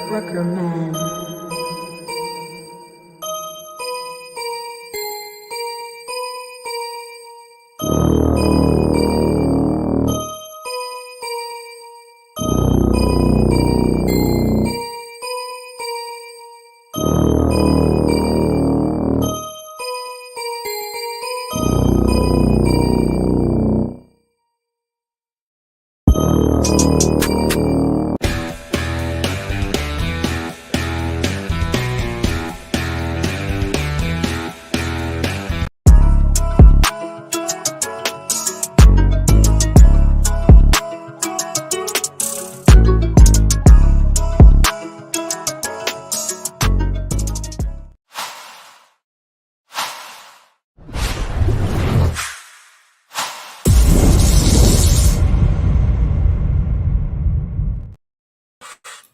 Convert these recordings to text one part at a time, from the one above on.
Ruckerman.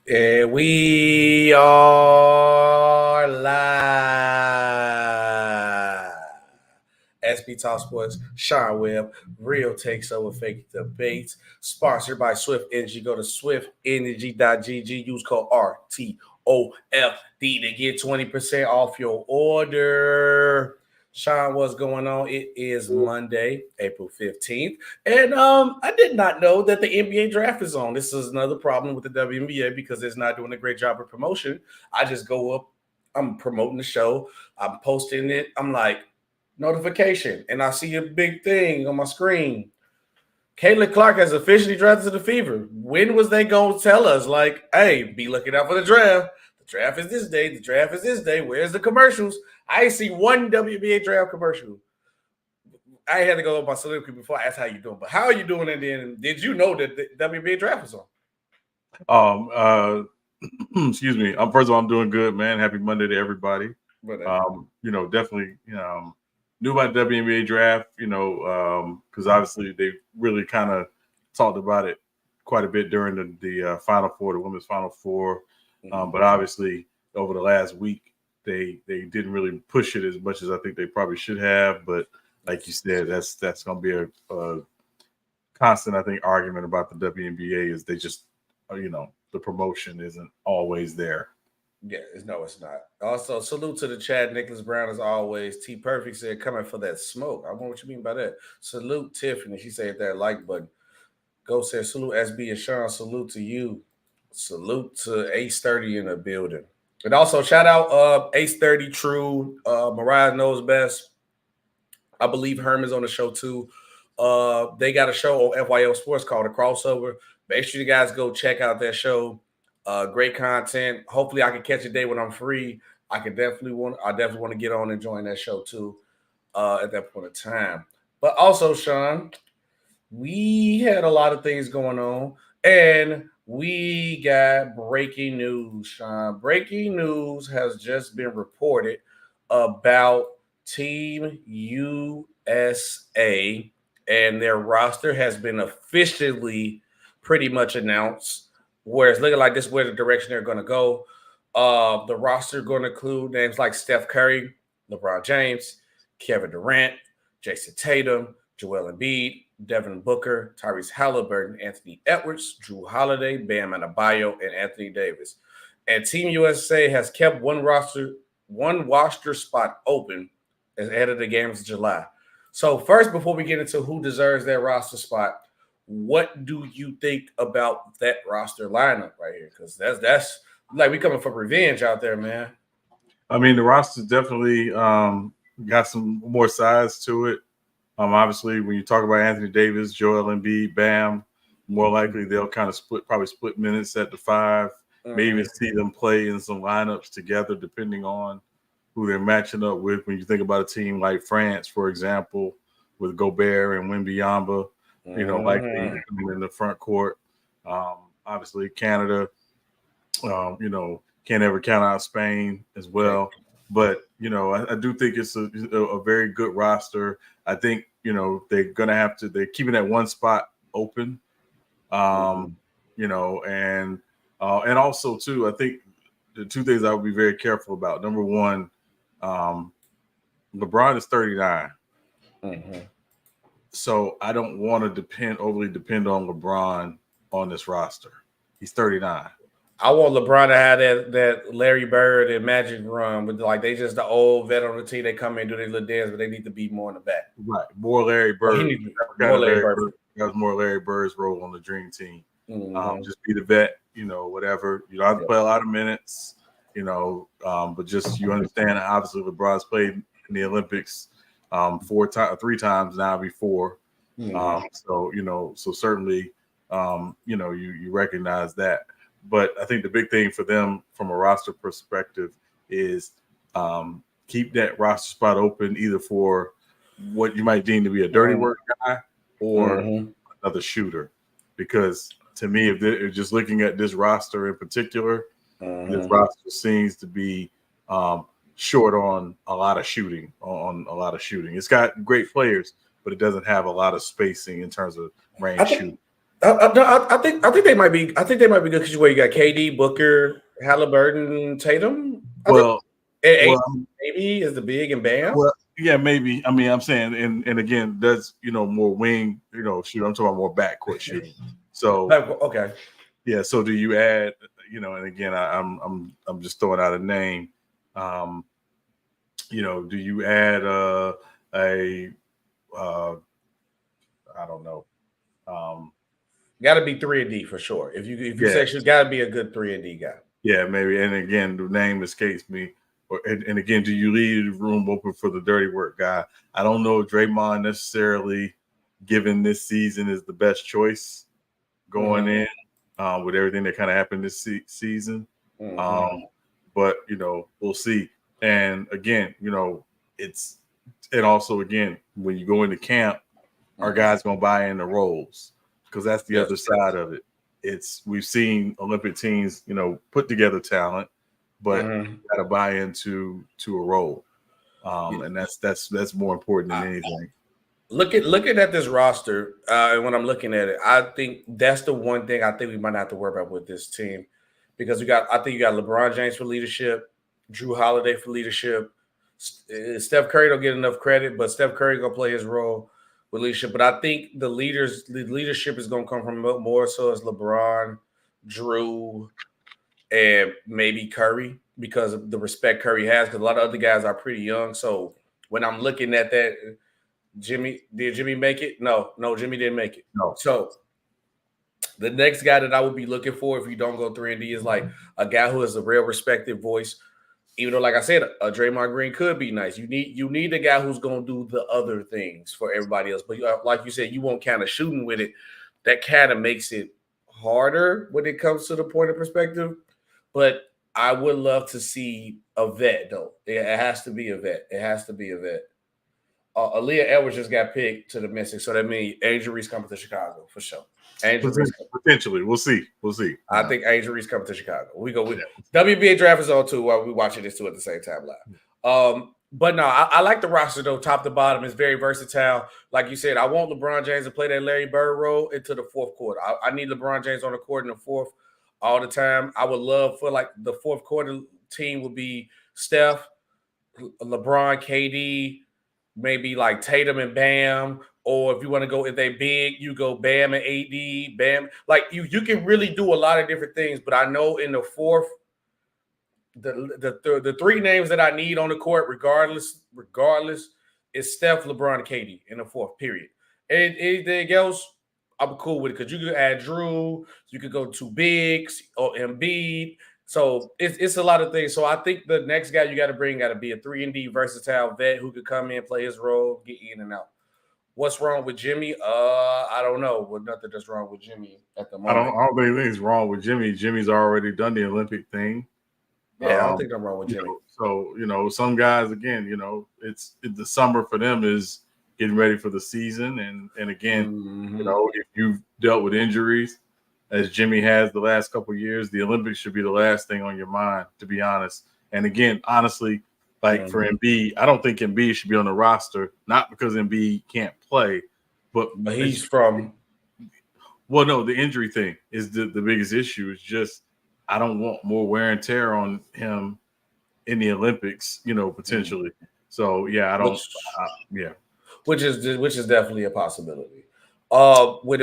And we are live. Sbtalksports, Sean Webb, real takes over fake debates. Sponsored by Swift Energy. Go to swiftenergy.gg. Use code RTOFD to get 20% off your order. Sean, what's going on? It is Monday, April 15th. And I did not know that the NBA draft is on. This is another problem with the WNBA because it's not doing a great job of promotion. I just go up, I'm promoting the show, I'm posting it. I'm like, notification, and I see a big thing on my screen. Caitlin Clark has officially drafted to the Fever. When was they going to tell us, like, hey, be looking out for the draft? The draft is this day. The draft is this day. Where's the commercials? I see one WNBA draft commercial. I had to go up my soliloquy before I asked how you doing. But how are you doing? And then did you know that the WNBA draft was on? Excuse me. First of all, I'm doing good, man. Happy Monday to everybody. Definitely, knew about the WNBA draft, because obviously they really kind of talked about it quite a bit during the Final Four, the women's Final Four. But obviously, over the last week, they didn't really push it as much as I think they probably should have. But like you said, that's going to be a constant, I think, argument about the WNBA is they just, the promotion isn't always there. Yeah, no, it's not. Also, salute to the chat. Nicholas Brown, as always. T Perfect said, coming for that smoke. I wonder what you mean by that. Salute Tiffany. She said that like button. Go said, salute SB and Sean. Salute to you. Salute to Ace 30 in the building. And also, shout out Ace 30 True. Mariah Knows Best. I believe Herman's on the show too. They got a show on FYO Sports called The Crossover. Make sure you guys go check out that show. Great content. Hopefully, I can catch a day when I'm free. I definitely want to get on and join that show too at that point of time. But also, Sean, we had a lot of things going on, and we got breaking news. Sean, breaking news has just been reported about Team USA, and their roster has been officially pretty much announced. Where it's looking like this is where the direction they're going to go. The roster going to include names like Steph Curry, LeBron James, Kevin Durant, Jason Tatum, Joel Embiid, Devin Booker, Tyrese Halliburton, Anthony Edwards, Drew Holiday, Bam Adebayo, and Anthony Davis. And Team USA has kept one roster spot open ahead of the games of July. So first, before we get into who deserves that roster spot, what do you think about that roster lineup right here? Because that's like we coming for revenge out there, man. I mean, the roster definitely got some more size to it. Obviously, when you talk about Anthony Davis, Joel Embiid, Bam, more likely they'll kind of split minutes at the 5. Maybe even see them play in some lineups together, depending on who they're matching up with. When you think about a team like France, for example, with Gobert and Wembanyama, likely in the front court. Obviously, Canada, can't ever count out Spain as well. But, I do think it's a very good roster. I think, they're going to have to – they're keeping that one spot open, and also, too, I think the two things I would be very careful about. Number one, LeBron is 39. So I don't want to overly depend on LeBron on this roster. He's 39. I want LeBron to have that Larry Bird and Magic run with like they just the old vet on the team. They come in and do their little dance, but they need to be more in the back. Right, more Larry Bird. More Larry Bird. That was more Larry Bird's role on the Dream Team. Just be the vet, whatever. You don't have to play a lot of minutes, but just you understand. Obviously, LeBron's played in the Olympics 3 times now before. So certainly, you recognize that. But I think the big thing for them from a roster perspective is keep that roster spot open either for what you might deem to be a dirty work guy or another shooter. Because to me, if just looking at this roster in particular, this roster seems to be short on a lot of shooting. It's got great players, but it doesn't have a lot of spacing in terms of range shooting. I think they might be. I think they might be good because you got KD, Booker, Halliburton, Tatum. Maybe is the big and Bam. Well, yeah, maybe. I mean, I'm saying, and again, that's more wing. Shoot. I'm talking about more backcourt shooting. So okay, yeah. So do you add? And again, I'm just throwing out a name. Do you add I don't know. Got to be 3-and-D for sure. If you say you got to be a good 3-and-D guy. Yeah, maybe. And again, the name escapes me. And again, do you leave the room open for the dirty work guy? I don't know if Draymond necessarily, given this season, is the best choice going in with everything that kind of happened this season. But we'll see. And again, and also again, when you go into camp, our guys gonna buy in the roles. Because that's the other side of it. We've seen Olympic teams, put together talent, but got to buy into a role, and that's more important than anything. Looking at this roster, and when I'm looking at it, I think that's the one thing I think we might not have to worry about with this team, because I think you got LeBron James for leadership, Drew Holiday for leadership. Steph Curry don't get enough credit, but Steph Curry gonna play his role. Leadership, but I think the leadership is going to come from more so as LeBron, Drew, and maybe Curry, because of the respect Curry has, because a lot of other guys are pretty young. So when I'm looking at that, did Jimmy make it? No, Jimmy didn't make it. No. So the next guy that I would be looking for if you don't go 3-and-D is like a guy who has a real respected voice. Even though, like I said, a Draymond Green could be nice. You need a guy who's going to do the other things for everybody else. But like you said, you won't kind of shooting with it. That kind of makes it harder when it comes to the point of perspective. But I would love to see a vet, though. It has to be a vet. Aaliyah Edwards just got picked to the Mystics, so that means Angel Reese coming to Chicago for sure. Potentially, we'll see. I think Angel Reese coming to Chicago. We go with WBA draft is on too while we watching this too at the same time live. But no, I like the roster though, top to bottom. It's very versatile. Like you said, I want LeBron James to play that Larry Bird role into the fourth quarter. I need LeBron James on the court in the fourth all the time. I would love for like the fourth quarter team would be Steph, LeBron, KD, maybe like Tatum and Bam. Or if you want to go, if they big, you go Bam and AD, Bam. Like you can really do a lot of different things. But I know in the fourth, the three names that I need on the court, regardless, is Steph, LeBron, and KD in the fourth. Period. And anything else, I'm cool with it because you could add Drew, you could go two bigs or Embiid. So it's a lot of things. So I think the next guy you got to bring got to be a 3-and-D versatile vet who could come in, play his role, get in and out. What's wrong with Jimmy? I don't know. Well, nothing that's wrong with Jimmy at the moment. I don't think anything's wrong with Jimmy. Jimmy's already done the Olympic thing. Yeah, I don't think I'm wrong with Jimmy. Some guys, again, it's the summer for them is getting ready for the season. And again, if you've dealt with injuries, as Jimmy has the last couple of years, the Olympics should be the last thing on your mind, to be honest. And again, honestly, like for Embiid, I don't think Embiid should be on the roster, not because Embiid can't play, but he's from. Well, no, the injury thing is the biggest issue. Is just I don't want more wear and tear on him in the Olympics, potentially. So yeah, I don't. Which is definitely a possibility. Would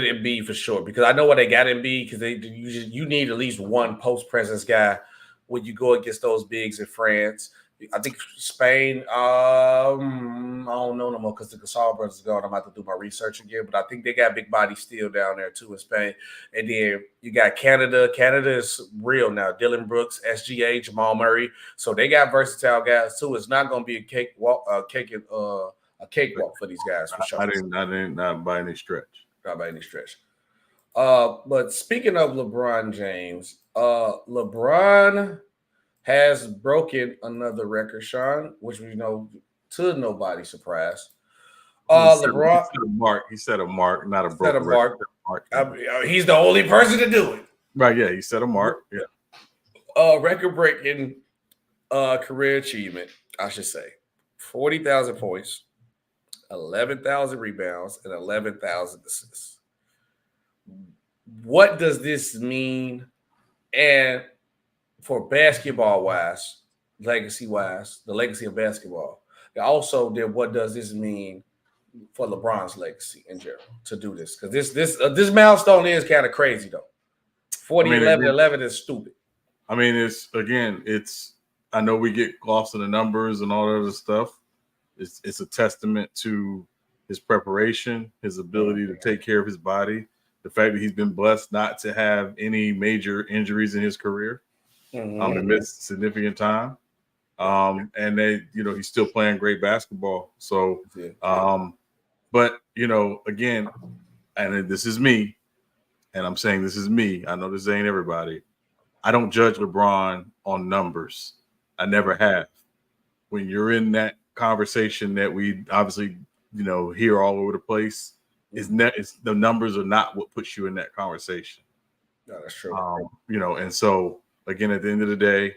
it be for sure? Because I know what they got in B, because you need at least one post presence guy when you go against those bigs in France. I think Spain, I don't know no more because the Gasol brothers are gone. I'm about to do my research again, but I think they got big body steel down there too in Spain. And then you got Canada. Canada is real now. Dylan Brooks, SGA, Jamal Murray. So they got versatile guys too. It's not going to be a cakewalk for these guys for sure. I didn't not by any stretch. Not by any stretch. But speaking of LeBron James, LeBron has broken another record, Sean, which we know to nobody's surprise. LeBron he set a mark, not a broken record. He's the only person to do it. Right, yeah, he set a mark. Yeah. Record-breaking career achievement, I should say. 40,000 points, 11,000 rebounds, and 11,000 assists. What does this mean? And for basketball-wise, legacy-wise, the legacy of basketball. And also, then what does this mean for LeBron's legacy in general to do this? Because this milestone is kind of crazy, though. 11 is stupid. I mean, I know we get lost in the numbers and all that other stuff. It's a testament to his preparation, his ability to take care of his body, the fact that he's been blessed not to have any major injuries in his career. He missed significant time. And he's still playing great basketball. So, but again, and this is me, and I'm saying this is me. I know this ain't everybody. I don't judge LeBron on numbers. I never have. When you're in that conversation that we obviously, hear all over the place, the numbers are not what puts you in that conversation. No, that's true. And so again, at the end of the day,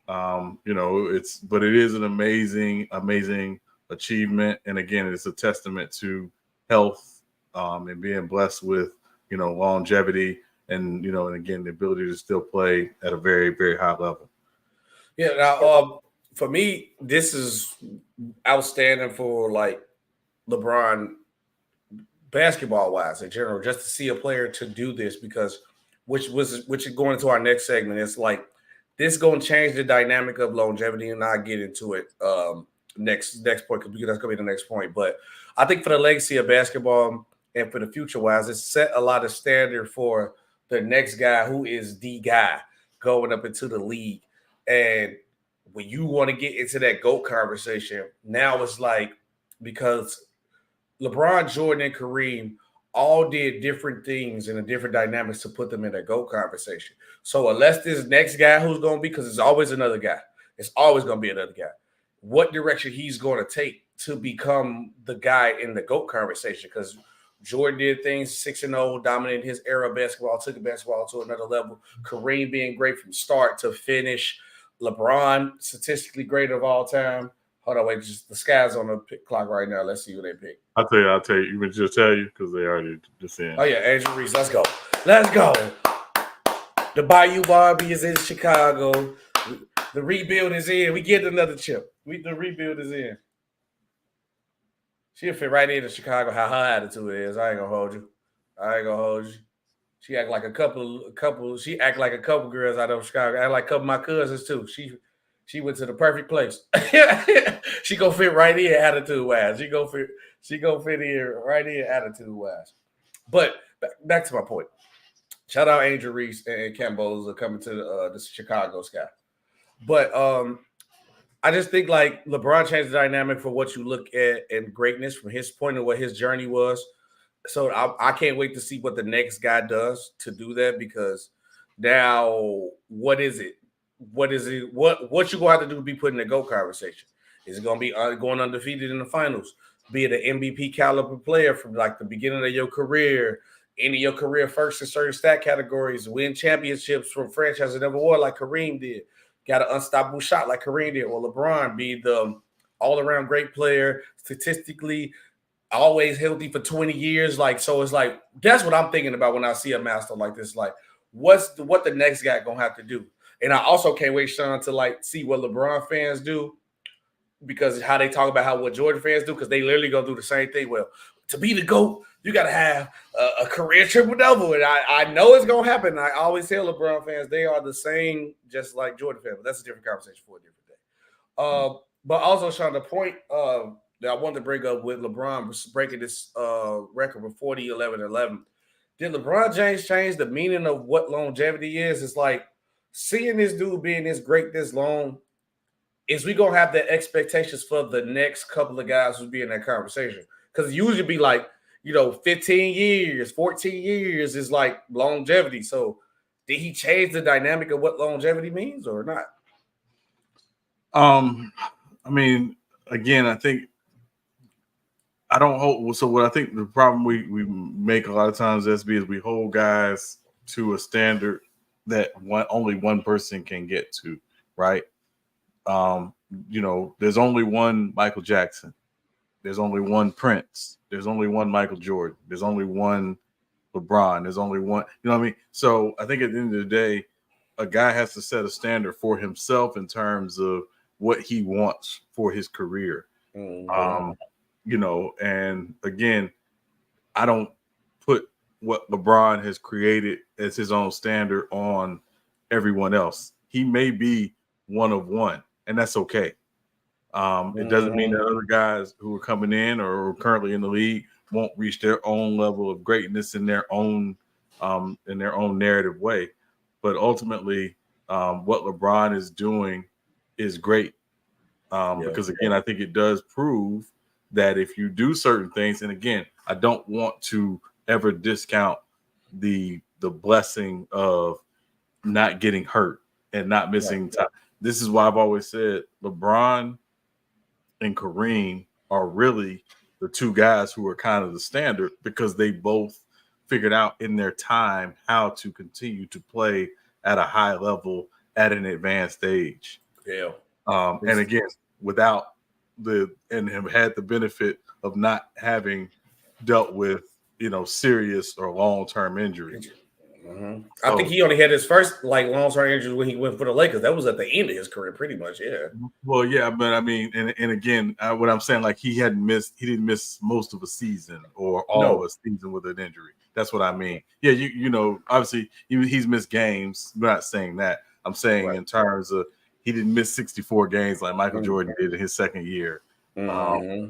but it is an amazing achievement. And again, it's a testament to health and being blessed with, longevity and, and again, the ability to still play at a very, very high level. Yeah. Now, for me, this is outstanding for like LeBron basketball wise in general, just to see a player to do this, because which is going into our next segment. It's like, this is going to change the dynamic of longevity, and I'll get into it next point, because that's going to be the next point. But I think for the legacy of basketball and for the future-wise, it's set a lot of standard for the next guy who is the guy going up into the league. And when you want to get into that GOAT conversation, now it's like, because LeBron, Jordan, and Kareem all did different things and different dynamics to put them in that GOAT conversation. So unless this next guy who's going to be, because it's always another guy, it's always going to be another guy, what direction he's going to take to become the guy in the GOAT conversation. Because Jordan did things 6-0, dominated his era of basketball, took the basketball to another level. Kareem being great from start to finish. LeBron, statistically great of all time. Hold on, wait, just the sky's on the clock right now. Let's see who they pick. I'll tell you. You would just tell you because they already just in. Oh, yeah, Andrew Reese. Let's go. The Bayou Barbie is in Chicago. The rebuild is in. We get another chip. The rebuild is in. She'll fit right into Chicago, how her attitude is. I ain't gonna hold you. She act like a couple girls out of Chicago. Act like a couple of my cousins too. She went to the perfect place. She gonna fit right in attitude-wise. She gonna fit in right in attitude-wise. But back to my point. Shout out Angel Reese and Cam Bowles are coming to the Chicago sky. But I just think like LeBron changed the dynamic for what you look at and greatness from his point of what his journey was. So I can't wait to see what the next guy does to do that, because now what is it? What you gonna have to do to be put in the GOAT conversation? Is it gonna be going undefeated in the finals? Be it an MVP caliber player from like the beginning of your career, end of your career first in certain stat categories, win championships from franchises that never won like Kareem did, got an unstoppable shot like Kareem did, or LeBron be the all-around great player, statistically always healthy for 20 years. Like, so it's like, that's what I'm thinking about when I see a milestone like this. Like, what the next guy gonna have to do? And I also can't wait, Sean, to like see what LeBron fans do, because how they talk about what Jordan fans do, because they literally go do the same thing. Well, to be the GOAT, you got to have a career triple-double. And I know it's going to happen. I always tell LeBron fans, they are the same, just like Jordan fans. But that's a different conversation for a different day. But also, Sean, the point that I wanted to bring up with LeBron breaking this record with 40-11-11, did LeBron James change the meaning of what longevity is? It's like seeing this dude being this great this long, is we going to have the expectations for the next couple of guys who be in that conversation? Because it usually be like, 15 years, 14 years is like longevity. So did he change the dynamic of what longevity means or not? I mean, again, I think I don't hold. So what I think the problem we make a lot of times, SB, is we hold guys to a standard that only one person can get to, right? There's only one Michael Jackson. There's only one Prince. There's only one Michael Jordan. There's only one LeBron. There's only one, you know what I mean? So I think at the end of the day, a guy has to set a standard for himself in terms of what he wants for his career. Mm-hmm. And again, I don't put what LeBron has created as his own standard on everyone else. He may be one of one, and that's okay. It doesn't mean that other guys who are coming in or are currently in the league won't reach their own level of greatness in their own narrative way. But ultimately, what LeBron is doing is great. Because again, I think it does prove that if you do certain things, and again, I don't want to ever discount the blessing of not getting hurt and not missing time. This is why I've always said LeBron and Kareem are really the two guys who are kind of the standard, because they both figured out in their time how to continue to play at a high level at an advanced age. Yeah. And again, without and have had the benefit of not having dealt with, serious or long-term injury. Mm-hmm. I think he only had his first long-term injury when he went for the Lakers. That was at the end of his career, pretty much. Yeah. Well, yeah, but I mean, and again, what I'm saying, he didn't miss most of a season or all of a season with an injury. That's what I mean. Yeah, obviously he's missed games. I'm not saying that. I'm saying in terms of he didn't miss 64 games like Michael Jordan did in his second year. Mm-hmm.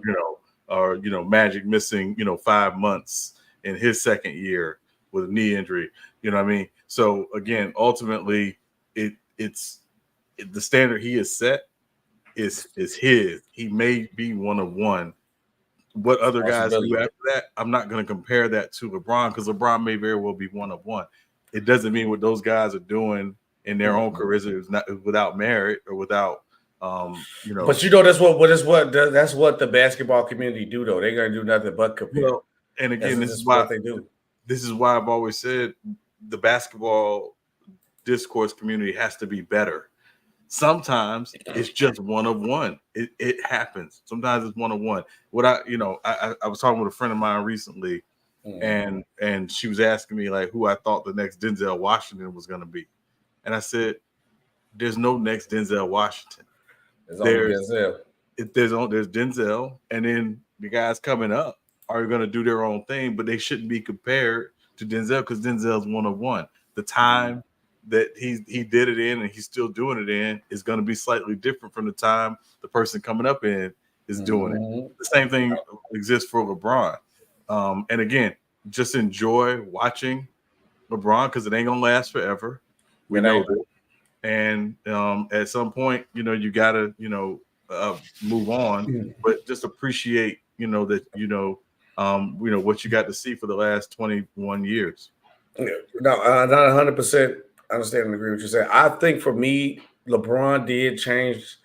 Or Magic missing 5 months in his second year with a knee injury. You know what I mean? So again, ultimately, it's the standard he has set is his. He may be one of one. What other guys do after that? I'm not going to compare that to LeBron, because LeBron may very well be one of one. It doesn't mean what those guys are doing in their own careers is not without merit or without But that's what the basketball community do, though. They're gonna do nothing but compare. Well, and again, this is why they do. This is why I've always said the basketball discourse community has to be better. Sometimes it's just one of one. It happens. Sometimes it's one of one. What I was talking with a friend of mine recently, and she was asking me who I thought the next Denzel Washington was going to be, and I said, "There's no next Denzel Washington. There's Denzel, and then the guys coming up are going to do their own thing, but they shouldn't be compared to Denzel, because Denzel's one of one. The time that he did it in and he's still doing it in is going to be slightly different from the time the person coming up in is doing it. The same thing exists for LeBron. And again, just enjoy watching LeBron, because it ain't gonna last forever. We know that. And at some point, you gotta move on, but just appreciate that what you got to see for the last 21 years. No, not 100% understand and agree with what you said. I think for me, LeBron did change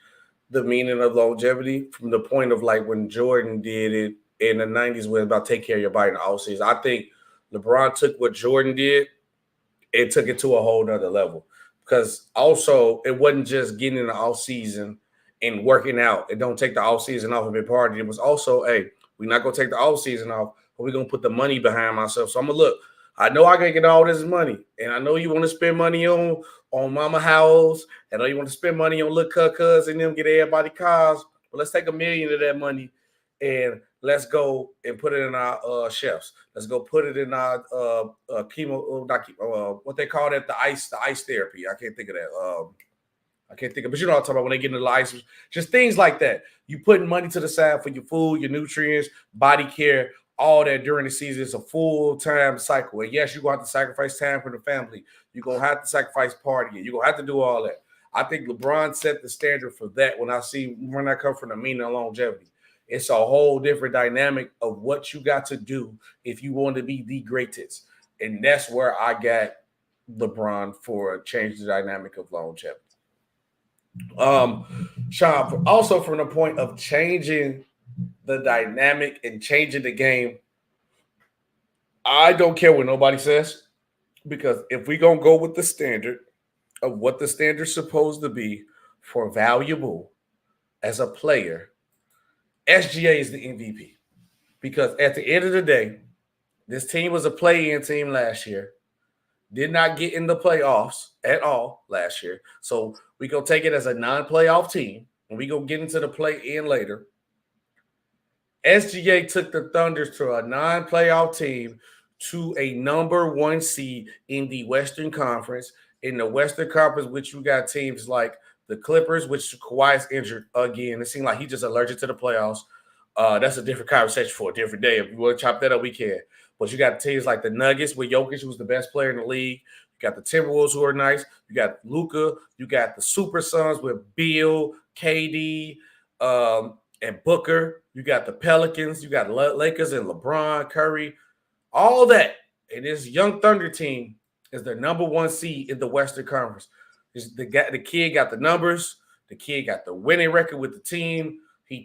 the meaning of longevity from the point of when Jordan did it in the 90s, was about take care of your body in the offseason. I think LeBron took what Jordan did and took it to a whole nother level, because also it wasn't just getting in the offseason and working out. It don't take the offseason off of it party. It was also, hey, we're not going to take the offseason off, but we're going to put the money behind myself. So I'm going to look. I know I can get all this money, and I know you want to spend money on mama house. I know you want to spend money on little cuz and them, get everybody cars. But let's take $1 million of that money and Let's go and put it in our chefs. Let's go put it in our chemo, not chemo, what they call that, the ice therapy. I can't think of that. I can't think of, but you know what I'm talking about when they get into the ice, just things like that. You putting money to the side for your food, your nutrients, body care, all that during the season. It's a full-time cycle. And yes, you're going to have to sacrifice time for the family. You're going to have to sacrifice partying. You're going to have to do all that. I think LeBron set the standard for that when I come from the meaning of longevity. It's a whole different dynamic of what you got to do if you want to be the greatest. And that's where I got LeBron for change the dynamic of longevity. Sean, also from the point of changing the dynamic and changing the game, I don't care what nobody says, because if we're going to go with the standard of what the standard's supposed to be for valuable as a player, SGA is the MVP. Because at the end of the day, this team was a play-in team last year. Did not get in the playoffs at all last year. So we go take it as a non-playoff team, and we go get into the play-in later. SGA took the Thunder to a non-playoff team to a number 1 seed in the Western Conference. In the Western Conference, which you got teams like the Clippers, which Kawhi's injured again. It seems like he's just allergic to the playoffs. That's a different conversation for a different day. If you want to chop that up, we can. But you got teams like the Nuggets with Jokic, who's the best player in the league. You got the Timberwolves, who are nice. You got Luka. You got the Super Suns with Beal, KD, and Booker. You got the Pelicans. You got Lakers and LeBron, Curry. All that. And this young Thunder team is the number 1 seed in the Western Conference. The kid got the numbers. The kid got the winning record with the team. He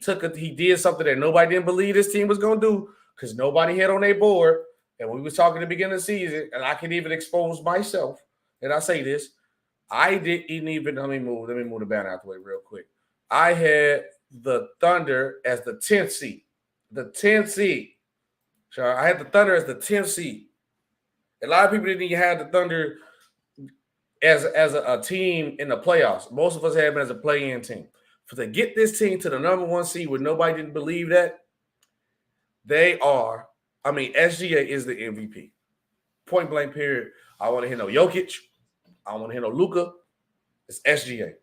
did something that nobody didn't believe this team was going to do, because nobody had on their board. And we was talking at the beginning of the season, and I can even expose myself. And I say this, I didn't even, let me move the banner out the way real quick. I had the Thunder as the 10th seed. The 10th seed. So I had the Thunder as the 10th seed. A lot of people didn't even have the Thunder as a team in the playoffs. Most of us had them as a play-in team. For to get this team to the number 1 seed where nobody didn't believe that, SGA is the MVP. Point blank period. I want to hear no Jokic. I want to hear no Luka. It's SGA.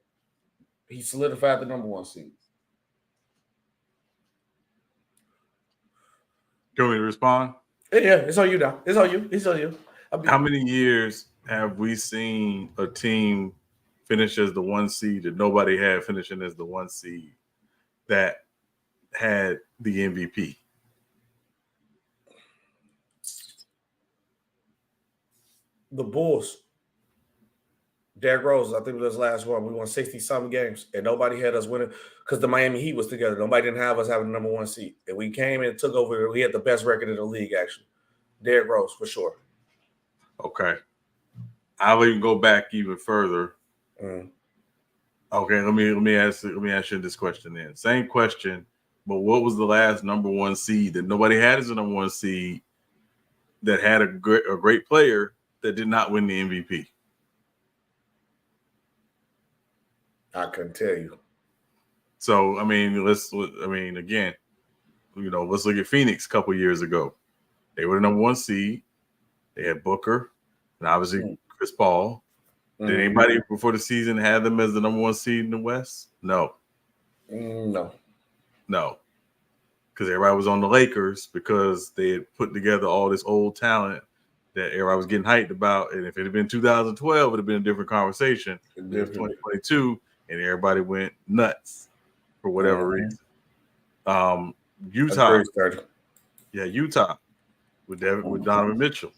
He solidified the number 1 seed. Do you want me to respond? Yeah, it's on you now. It's on you. How many years have we seen a team finish as the 1 seed that nobody had finishing as the 1 seed that had the MVP? The Bulls. Derrick Rose, I think it was his last one. We won 60-something games, and nobody had us winning because the Miami Heat was together. Nobody didn't have us having the number 1 seed. And we came and took over. We had the best record in the league, actually. Derrick Rose, for sure. Okay. I'll even go back even further. Okay, let me ask you this question then. Same question, but what was the last number 1 seed that nobody had as a number 1 seed that had a great player that did not win the MVP? I couldn't tell you. So again, let's look at Phoenix a couple years ago. They were the number 1 seed. They had Booker and obviously Chris Paul. Did anybody before the season have them as the number 1 seed in the West? No. No. Because everybody was on the Lakers because they had put together all this old talent that everybody was getting hyped about. And if it had been 2012, it would have been a different conversation. It was 2022, and everybody went nuts for whatever reason. Utah with Donovan Mitchell.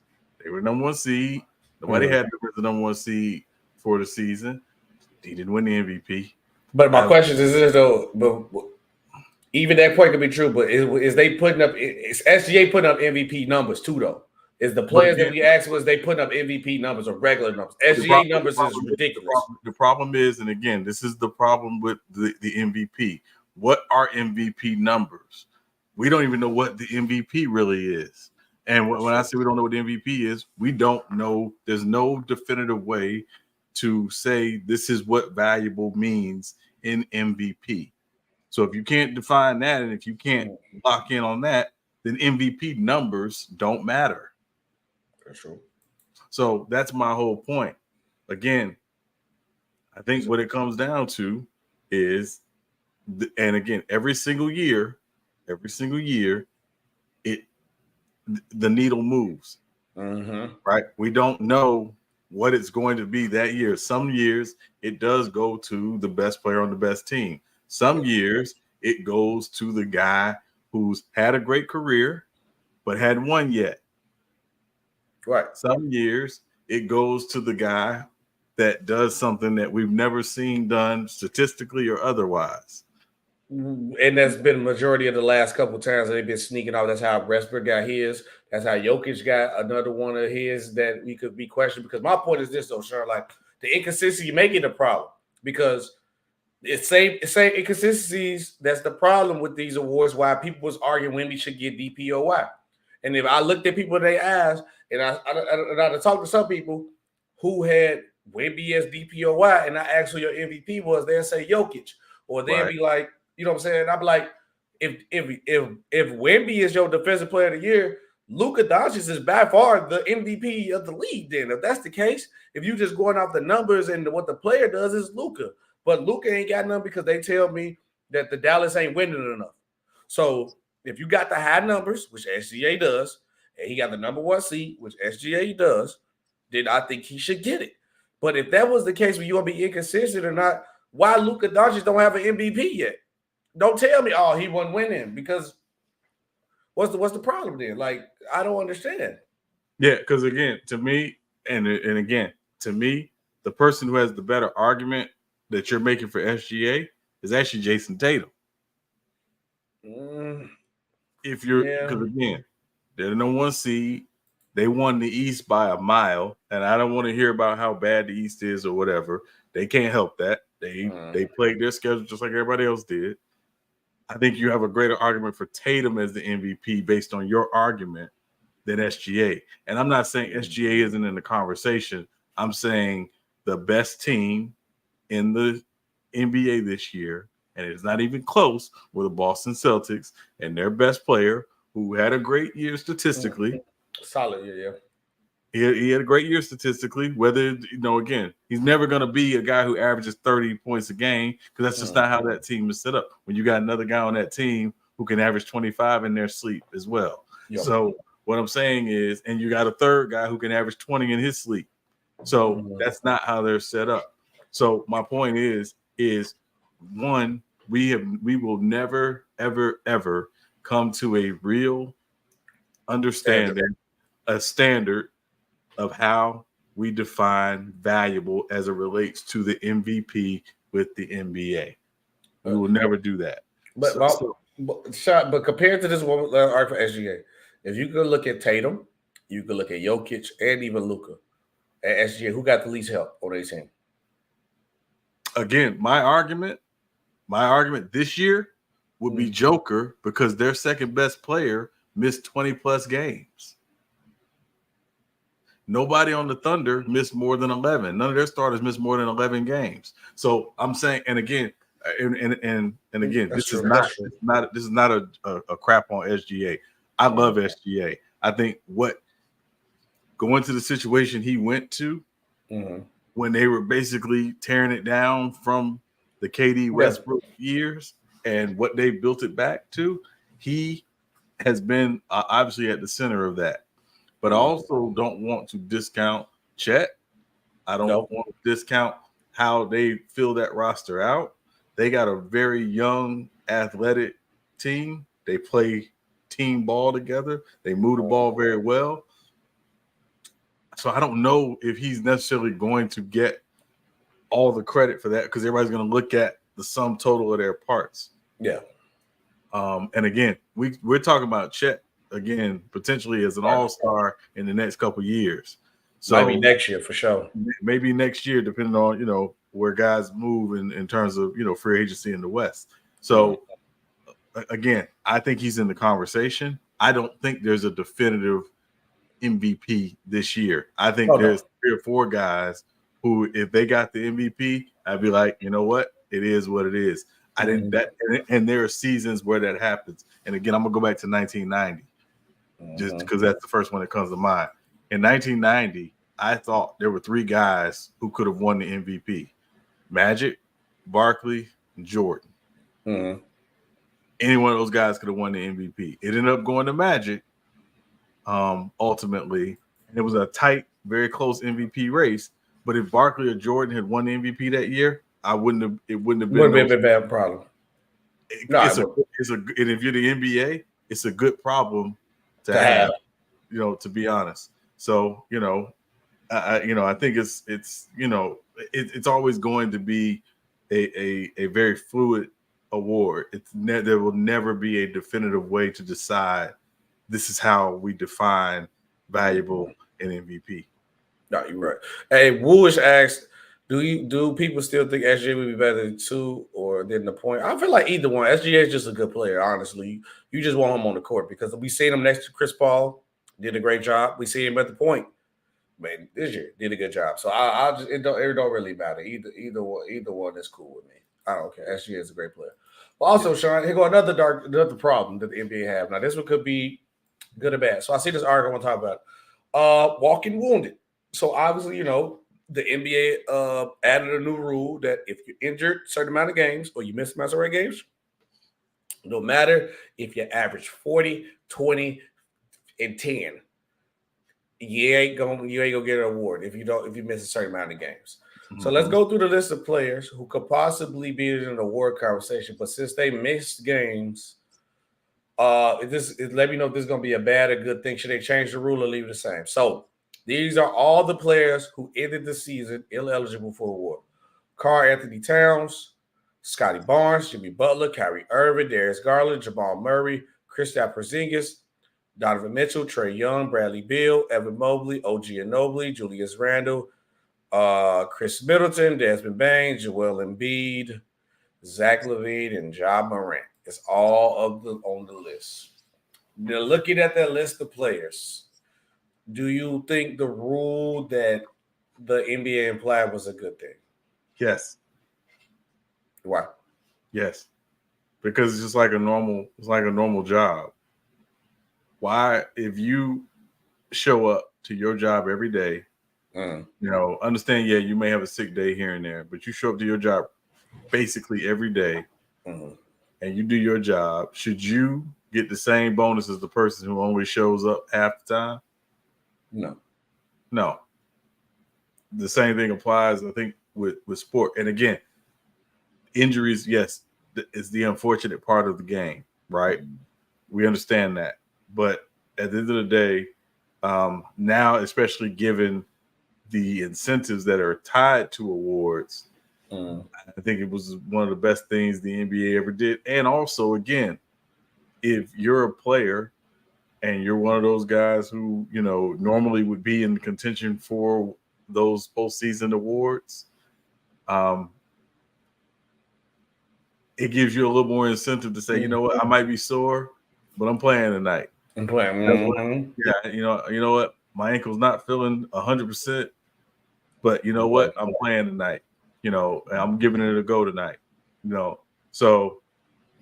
They were number 1 seed. Nobody had them as the number 1 seed for the season. He didn't win the MVP. But my question is this, though, but even that point could be true, but is SGA putting up MVP numbers too, though? Is the players that we asked, was they putting up MVP numbers or regular numbers? SGA numbers is ridiculous. The problem is, and again, this is the problem with the MVP. What are MVP numbers? We don't even know what the MVP really is. And when I say we don't know what the MVP is, we don't know. There's no definitive way to say this is what valuable means in MVP. So if you can't define that, and if you can't lock in on that, then MVP numbers don't matter. That's true. So that's my whole point. Again, I think what it comes down to is, and again, every single year, the needle moves. Right? We don't know what it's going to be that year. Some years it does go to the best player on the best team. Some years it goes to the guy who's had a great career but hadn't won yet. Right. Some years it goes to the guy that does something that we've never seen done statistically or otherwise. And that's been the majority of the last couple of times they've been sneaking off. That's how Westbrook got his. That's how Jokic got another one of his that we could be questioned. Because my point is this, though, Sean, like the inconsistency making the problem. Because it's same inconsistencies. That's the problem with these awards. Why people was arguing when we should get DPOY. And if I looked at people they asked, and I talked to some people who had Wemby as DPOY, and I asked who your MVP was, they'll say Jokic, or they'll be like, you know what I'm saying? I'd be like, if Wemby is your defensive player of the year, Luka Doncic is by far the MVP of the league. Then, if that's the case, if you just going off the numbers and what the player does, is Luka. But Luka ain't got none because they tell me that the Dallas ain't winning enough. So if you got the high numbers, which SGA does, and he got the number one seed, which SGA does, then I think he should get it. But if that was the case, where you want to be inconsistent or not, why Luka Doncic don't have an MVP yet? Don't tell me, oh, he wasn't winning, because what's the problem then? Like, I don't understand. Yeah, because again, to me, and again, to me, the person who has the better argument that you're making for SGA is actually Jason Tatum. If you're, because again, they're the number one seed, they won the East by a mile, and I don't want to hear about how bad the East is or whatever. They can't help that. They played their schedule just like everybody else did. I think you have a greater argument for Tatum as the MVP based on your argument than SGA. And I'm not saying SGA isn't in the conversation. I'm saying the best team in the NBA this year, and it's not even close, were the Boston Celtics, and their best player, who had a great year statistically. Solid year, yeah. He had a great year statistically. Whether, again, he's never going to be a guy who averages 30 points a game, because that's just not how that team is set up. When you got another guy on that team who can average 25 in their sleep as well. Yep. So what I'm saying is, and you got a third guy who can average 20 in his sleep. So that's not how they're set up. So my point is one, we will never, ever, ever come to a real understanding, a standard of how we define valuable as it relates to the MVP with the NBA. We will never do that. But compared to this one for SGA, if you could look at Tatum, you could look at Jokic, and even Luka at SGA, who got the least help on their team? Again, my argument this year would be Joker, because their second best player missed 20 plus games. Nobody on the Thunder missed more than 11. None of their starters missed more than 11 games. So I'm saying, and again, this is not a crap on SGA. I love SGA. I think going to the situation he went to when they were basically tearing it down from the KD Westbrook years and what they built it back to, he has been obviously at the center of that. But I also don't want to discount Chet. I don't want to discount how they fill that roster out. They got a very young, athletic team. They play team ball together. They move the ball very well. So I don't know if he's necessarily going to get all the credit for that, because everybody's going to look at the sum total of their parts. Yeah. And again, we're talking about Chet again, potentially as an all-star in the next couple of years. So maybe next year for sure. Maybe next year, depending on, where guys move in terms of, free agency in the West. So again, I think he's in the conversation. I don't think there's a definitive MVP this year. I think there's 3 or 4 guys who, if they got the MVP, I'd be like, you know what? It is what it is. I didn't that, and there are seasons where that happens. And again, I'm gonna go back to 1990, just because that's the first one that comes to mind. In 1990, I thought there were 3 guys who could have won the MVP: Magic, Barkley, and Jordan. Any one of those guys could have won the MVP. It ended up going to Magic, ultimately, and it was a tight, very close MVP race. But if Barkley or Jordan had won the MVP that year, it wouldn't have been. Wouldn't be a bad problem. And if you're the NBA, it's a good problem to have. To be honest. So I think it's always going to be a very fluid award. There will never be a definitive way to decide this is how we define valuable in MVP. No, you're right. Hey, Woolish asked, do people still think SGA would be better than 2 or than the point? I feel like either one. SGA is just a good player, honestly. You just want him on the court because we seen him next to Chris Paul, did a great job. We see him at the point, man, this year did a good job. So it don't really matter. Either one is cool with me. I don't care. SGA is a great player. But also, Sean, here go another problem that the NBA have. Now, this one could be good or bad. So I see this article I want to talk about. Walking wounded. So obviously, the NBA added a new rule that if you're injured a certain amount of games or you miss a amount of games, no matter if you average 40, 20, and 10, you ain't gonna get an award if you miss a certain amount of games. So let's go through the list of players who could possibly be in an award conversation, but since they missed games, let me know if this is gonna be a bad or good thing. Should they change the rule or leave it the same? So these are all the players who ended the season ineligible for award: Karl Anthony Towns, Scotty Barnes, Jimmy Butler, Kyrie Irving, Darius Garland, Jamal Murray, Kristaps Porzingis, Donovan Mitchell, Trae Young, Bradley Beal, Evan Mobley, OG Anunoby, Julius Randle, Chris Middleton, Desmond Bain, Joel Embiid, Zach LaVine, and Ja Morant. It's all on the list. Now, looking at that list of players, do you think the rule that the NBA implied was a good thing? Yes. Why? Yes. Because it's just like a normal job. Why, if you show up to your job every day, understand, you may have a sick day here and there, but you show up to your job basically every day and you do your job, should you get the same bonus as the person who only shows up half the time? No. The same thing applies, I think, with sport. And again, injuries, yes, is the unfortunate part of the game, right? We understand that. But at the end of the day, now, especially given the incentives that are tied to awards, I think it was one of the best things the NBA ever did. And also, again, if you're a player and you're one of those guys who, normally would be in contention for those postseason awards, it gives you a little more incentive to say, you know what, I might be sore, but I'm playing tonight. I'm playing. You know what, my ankle's not feeling 100%, but you know what, I'm playing tonight. And I'm giving it a go tonight. So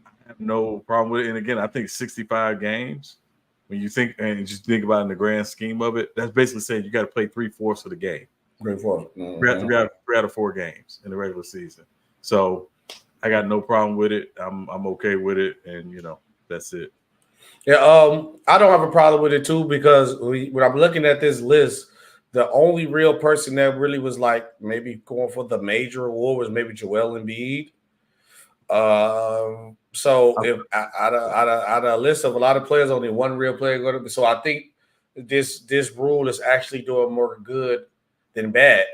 I have no problem with it. And again, I think 65 games, when you think and just think about it in the grand scheme of it, that's basically saying you got to play 3/4 of the game. 3/4. Three out of 4 games in the regular season. So I got no problem with it. I'm okay with it, and that's it. Yeah, I don't have a problem with it too, because when I'm looking at this list, the only real person that really was like maybe going for the major award was maybe Joel Embiid. So if out of a list of a lot of players, only one real player going to be. So I think this rule is actually doing more good than bad.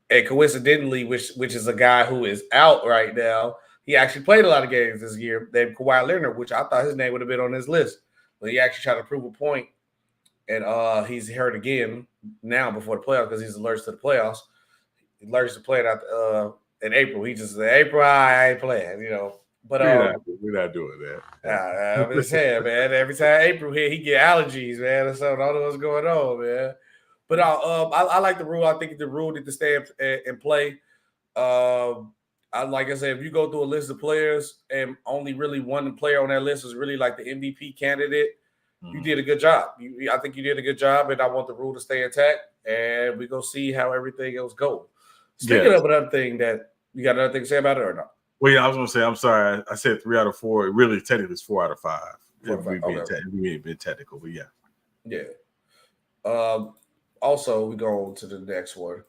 And coincidentally, which is a guy who is out right now, he actually played a lot of games this year, named Kawhi Leonard, which I thought his name would have been on this list. But he actually tried to prove a point, and he's hurt again now before the playoffs because he's allergic to the playoffs. He's allergic to playing out in April. He just said, April, I ain't playing, But we're not doing that. I'm just saying, man. Every time April here, he get allergies, man. So I don't know what's going on, man. But I like the rule. I think the rule need to stay in play. like I said, if you go through a list of players and only really one player on that list is really like the MVP candidate, you did a good job. I think you did a good job, and I want the rule to stay intact. And we go see how everything else goes. Speaking of another thing, that you got another thing to say about it or not? Well, yeah, I was going to say, I'm sorry. I said 3 out of 4. It really, technically, it's 4 out of 5. We being bit technical, but yeah. Yeah. Also, we go on to the next one.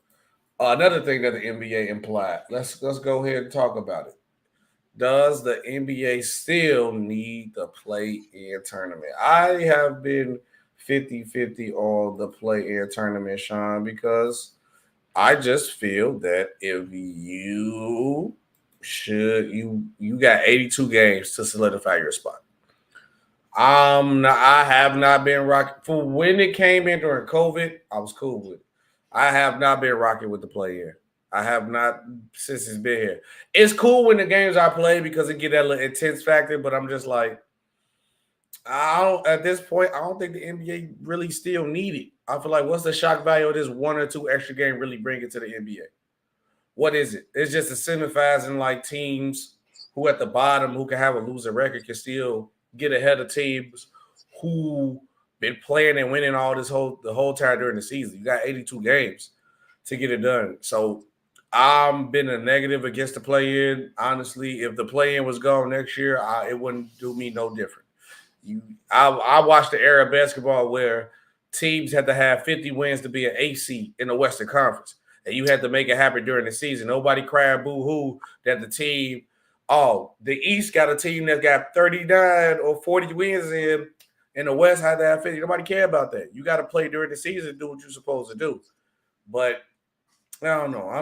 Another thing that the NBA implied. Let's go ahead and talk about it. Does the NBA still need the play-in tournament? I have been 50-50 on the play-in tournament, Sean, because I just feel that if you got 82 games to solidify your spot. I have not been rocking for when it came in during COVID. I was cool with it. I have not been rocking with the play-in. I have not since it's been here. It's cool when the games I play because it get that little intense factor, but I'm just like, at this point, I don't think the NBA really still need it. I feel like what's the shock value of this 1 or 2 extra game really bring it to the NBA? What is it? It's just incentivizing like teams who at the bottom who can have a losing record can still get ahead of teams who been playing and winning the whole time during the season. You got 82 games to get it done. So I'm been a negative against the play-in. Honestly, if the play-in was gone next year, it wouldn't do me no different. I watched the era of basketball where teams had to have 50 wins to be an AC in the Western Conference, and you had to make it happen during the season. Nobody cried boo-hoo that the team, the East got a team that got 39 or 40 wins in, and the West had to have 50. Nobody care about that. You got to play during the season and do what you're supposed to do. But I don't know.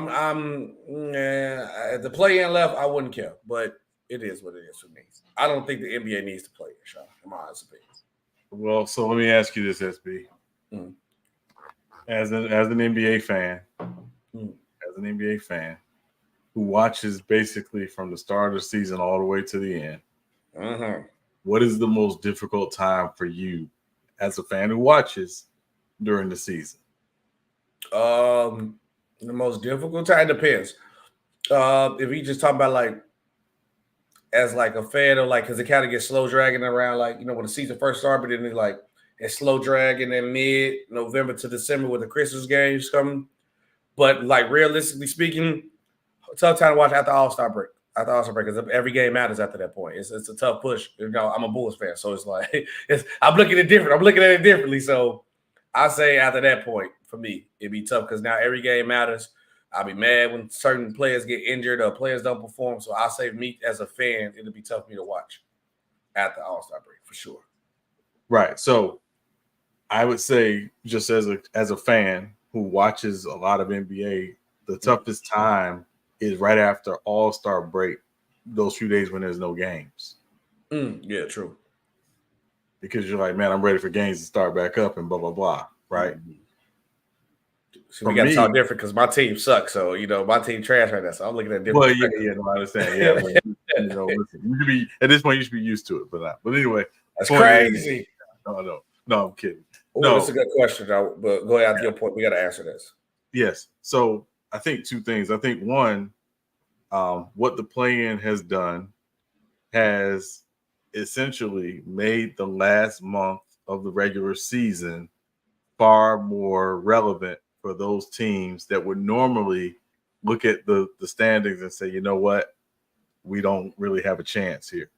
The play-in left, I wouldn't care, but it is what it is for me. I don't think the NBA needs to play it, Sean, in my honest opinion. Well, so let me ask you this, SB. As an NBA fan, who watches basically from the start of the season all the way to the end, what is the most difficult time for you as a fan who watches during the season? The most difficult time depends. If you just talk about like as like a fan of like, because it kind of gets slow dragging around, like, you know, when the season first started, but then it's slow dragging in mid-November to December with the Christmas games coming. But like realistically speaking, tough time to watch after All-Star break. Because every game matters after that point. It's a tough push. You know, I'm a Bulls fan, so it's like I'm looking at it differently. So I say after that point, for me, it'd be tough because now every game matters. I'll be mad when certain players get injured or players don't perform. So I say me as a fan, it'll be tough for me to watch after All-Star break for sure. Right. So I would say just as a fan who watches a lot of NBA, the toughest time is right after All-Star break, those few days when there's no games. Yeah, true. Because you're like, man, I'm ready for games to start back up and blah, blah, blah. Right. So we got to talk different because my team sucks. So, you know, my team trash right now. So I'm looking at different. Well, no, I understand. Yeah. You know, listen, you should be, at this point, you should be used to it. But anyway. That's crazy. No, I'm kidding. No, that's a good question, though. But go ahead to your point. We got to answer this. Yes. So I think 2 things. I think one, what the play-in has done has essentially made the last month of the regular season far more relevant for those teams that would normally look at the standings and say, you know what, we don't really have a chance here.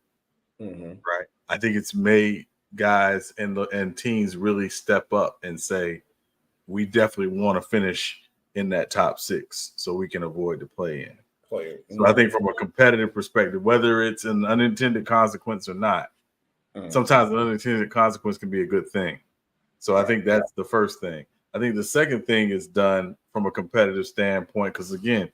Right. I think it's made guys and teams really step up and say, we definitely want to finish in that top 6 so we can avoid the play-in. So I think from a competitive perspective, whether it's an unintended consequence or not, sometimes an unintended consequence can be a good thing. So I think that's the first thing. I think the second thing is done from a competitive standpoint because, again,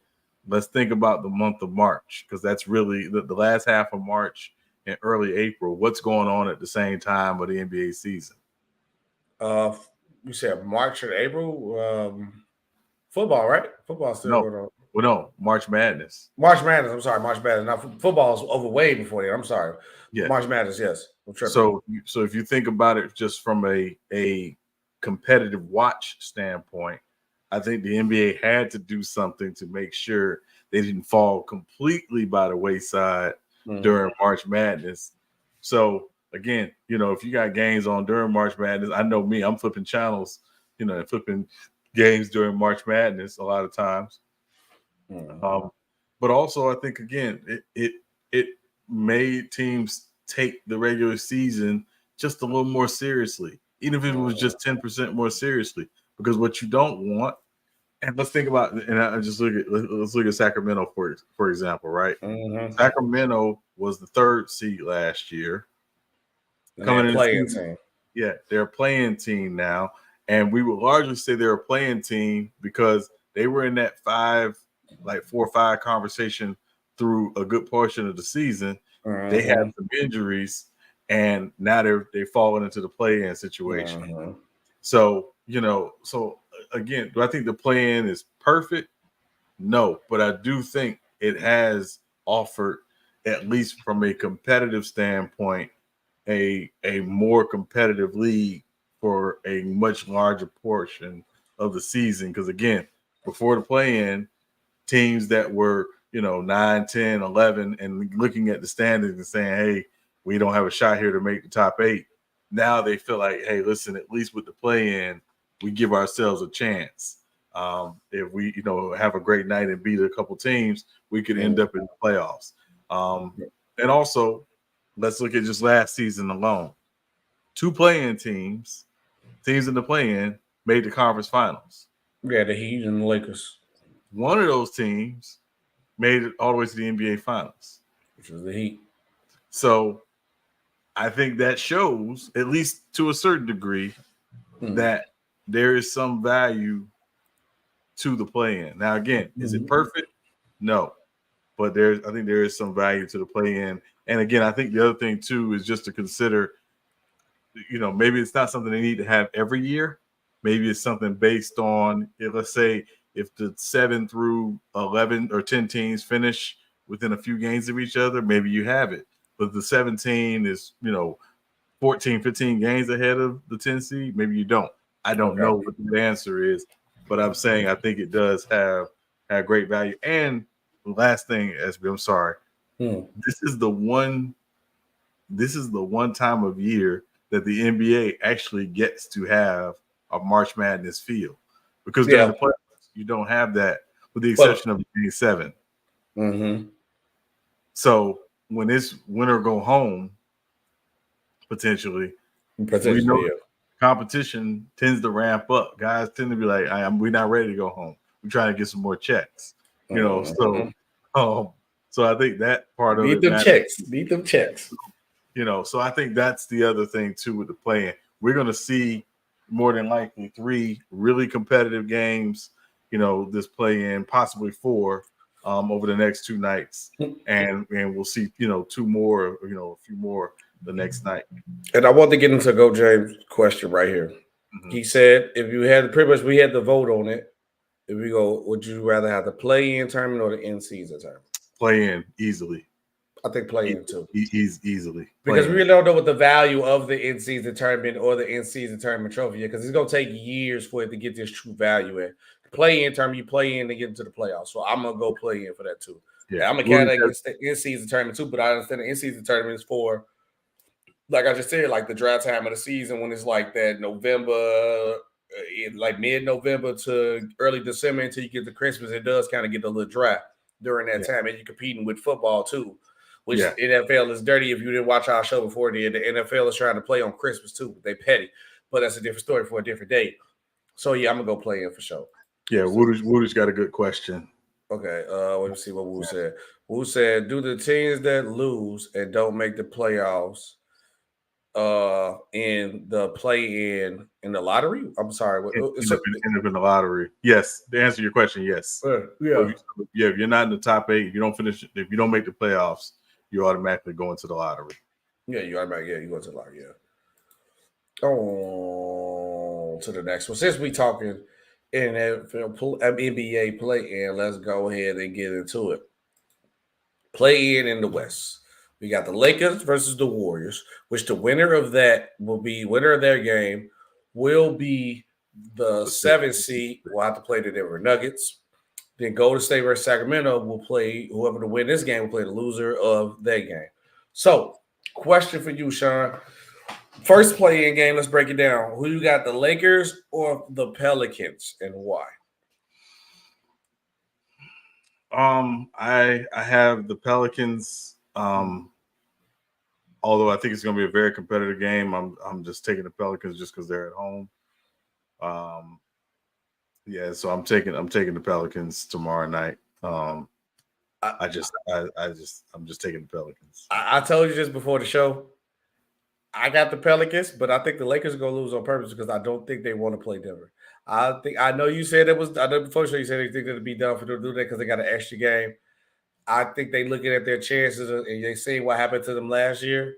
let's think about the month of March because that's really the last half of March and early April. What's going on at the same time of the NBA season? You said March and April? Football, right? Football still going on. Well, no, March Madness. March Madness. I'm sorry, March Madness. Now football's over way before that. I'm sorry. Yeah. March Madness, yes. So if you think about it just from a competitive watch standpoint, I think the NBA had to do something to make sure they didn't fall completely by the wayside during March Madness. So again, if you got games on during March Madness, I know me, I'm flipping channels, and flipping games during March Madness a lot of times. But also, I think again, it made teams take the regular season just a little more seriously, even if it was just 10% more seriously. Because what you don't want, and let's think about, and I just let's look at Sacramento for example, right? Sacramento was the 3rd seed last year, coming in playing team. Yeah, they're a playing team now, and we would largely say they're a playing team because they were in that 4 or 5 conversation through a good portion of the season. They had some injuries, and now they've fallen into the play-in situation. So so again, do I think the play-in is perfect? No, but I do think it has offered, at least from a competitive standpoint, a more competitive league for a much larger portion of the season. Because again, before the play-in, teams that were 9, 10, 11 and looking at the standings and saying, hey, we don't have a shot here to make the top 8. Now they feel like, hey, listen, at least with the play-in, we give ourselves a chance. If we have a great night and beat a couple teams, we could end up in the playoffs. And also, let's look at just last season alone. 2 play-in teams in the play-in made the conference finals. Yeah, the Heat and the Lakers. One of those teams made it all the way to the NBA Finals, which was the Heat. So I think that shows, at least to a certain degree, that there is some value to the play-in. Now, again, is it perfect? No. But I think there is some value to the play-in. And again, I think the other thing too is just to consider, maybe it's not something they need to have every year. Maybe it's something based on, let's say, if the 7 through 11 or 10 teams finish within a few games of each other, maybe you have it. But the 17 is, 14, 15 games ahead of the 10 seed, maybe you don't. I don't know what the answer is, but I'm saying I think it does have great value. And the last thing, SB, I'm sorry. This is the one time of year that the NBA actually gets to have a March Madness feel. Because during the playoffs, you don't have that, with the exception of Game 7. So when it's win or go home, potentially we know competition tends to ramp up. Guys tend to be like, we're not ready to go home. We're trying to get some more checks. So I think that part of it matters. Need them checks. So I think that's the other thing too with the play-in. We're going to see more than likely 3 really competitive games, this play-in, possibly 4 over the next 2 nights. And we'll see, 2 more, a few more the next night. And I want to get into Go James' question right here. He said, if you had we had the vote on it. If we go, would you rather have the play-in tournament or the in-season tournament? Play-in easily. I think play-in too. Easily. Because we really don't know what the value of the in-season tournament or the in-season tournament trophy is, because it's going to take years for it to get this true value in. Play-in tournament, you play in to get into the playoffs. So I'm going to go play-in for that too. Yeah, I'm a candidate against the in-season tournament too, but I understand the in-season tournament is for, like I just said, like the draft time of the season when it's like that November, like mid-November to early December until you get to Christmas. It does kind of get a little dry during that time, and you're competing with football too, which NFL is dirty. If you didn't watch our show before, the NFL is trying to play on Christmas too. They petty, but that's a different story for a different day. So yeah, I'm gonna go play in for sure. Yeah, Woody's got a good question. Okay, let me see what Woo said. Woo said, do the teams that lose and don't make the playoffs in the play-in in the lottery? I'm sorry. End up in the lottery. Yes. To answer your question, yes. If you're not in the top 8, if you don't make the playoffs, you automatically go into the lottery. Yeah, you automatically you go to the lottery, Oh, to the next one. Since we talking NBA play-in, let's go ahead and get into it. Play-in in the West. We got the Lakers versus the Warriors, which the winner of their game will be the 7th seed. We'll have to play the Denver Nuggets. Then Golden State versus Sacramento will play, whoever to win this game will play the loser of that game. So, question for you, Sean. First play-in game, let's break it down. Who you got, the Lakers or the Pelicans, and why? I have the Pelicans. Although I think it's going to be a very competitive game, I'm just taking the Pelicans just because they're at home. Yeah, so I'm taking the Pelicans tomorrow night. I'm just taking the Pelicans. I told you just before the show. I got the Pelicans, but I think the Lakers are going to lose on purpose because I don't think they want to play Denver. I know you said it was. I know before the show you said they think it'd be done for them to do that because they got an extra game. I think they looking at their chances and they see what happened to them last year.